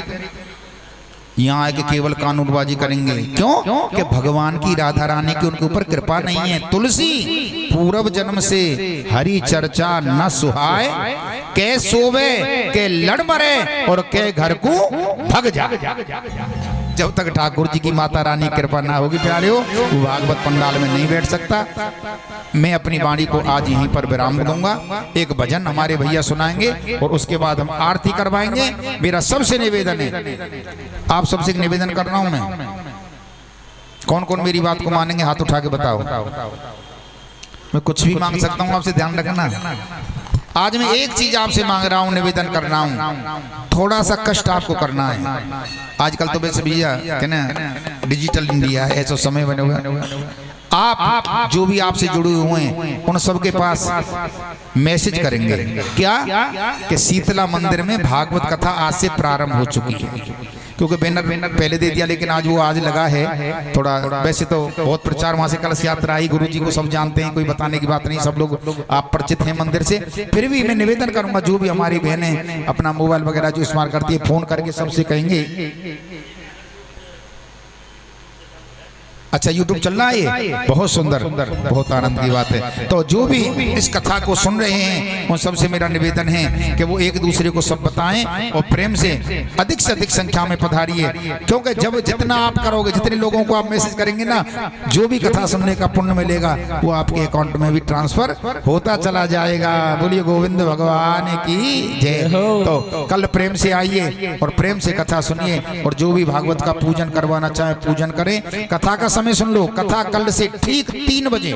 [SPEAKER 1] यहाँ आके केवल कानूनबाजी करेंगे। क्यों? कि भगवान की राधा रानी की उनके ऊपर कृपा नहीं है। तुलसी पूर्व जन्म से हरि चर्चा न सुहाए, के सोवे के लड़ मरे और के घर को भग जा। जब तक ठाकुर जी की माता रानी कृपा ना होगी प्यारे हो, वो भागवत पंडाल में नहीं बैठ सकता। मैं अपनी वाणी को आज यहीं पर विराम दूंगा। एक भजन हमारे भैया सुनाएंगे और उसके बाद हम आरती करवाएंगे। मेरा सबसे निवेदन है, आप सबसे निवेदन कर रहा हूं मैं, कौन कौन मेरी बात को मानेंगे हाथ उठा के बताओ। मैं कुछ भी मांग सकता हूं, आपसे ध्यान रखना। आज मैं एक चीज आपसे मांग रहा हूं, निवेदन कर रहा हूं, थोड़ा सा कष्ट आपको करना है। आजकल तो वैसे भैया कहना डिजिटल इंडिया है, ऐसा समय बने हुए। आप जो भी आपसे जुड़े हुए हैं उन सबके पास मैसेज करेंगे क्या कि शीतला मंदिर में भागवत कथा आज से प्रारंभ हो चुकी है। क्योंकि बैनर पहले दे दिया, लेकिन आज वो आज लगा है थोड़ा। वैसे तो बहुत प्रचार, वहां से कलश यात्रा आई, गुरु जी को सब जानते हैं, कोई बताने की बात नहीं, सब लोग आप परिचित हैं मंदिर से। फिर भी मैं निवेदन करूंगा, जो भी हमारी बहनें अपना मोबाइल वगैरह जो इस्तेमाल करती है, फोन करके सबसे कहेंगे। अच्छा यूट्यूब चल रहा है, ये बहुत सुंदर, बहुत आनंद की बात है। तो जो भी इस कथा को सुन रहे हैं उन सबसे मेरा निवेदन है कि वो एक दूसरे को सब बताएं और प्रेम से अधिक संख्या में पधारिए। क्योंकि जब जितना आप करोगे, जितने लोगों को आप मैसेज करेंगे ना, जो भी कथा सुनने का पुण्य मिलेगा वो आपके अकाउंट में भी ट्रांसफर होता चला जाएगा। बोलिए गोविंद भगवान की जय। तो कल प्रेम से आइए और प्रेम से कथा सुनिए, और जो भी भागवत का पूजन करवाना चाहे पूजन करें। कथा का समय सुन लो, कथा कल से ठीक 3 बजे।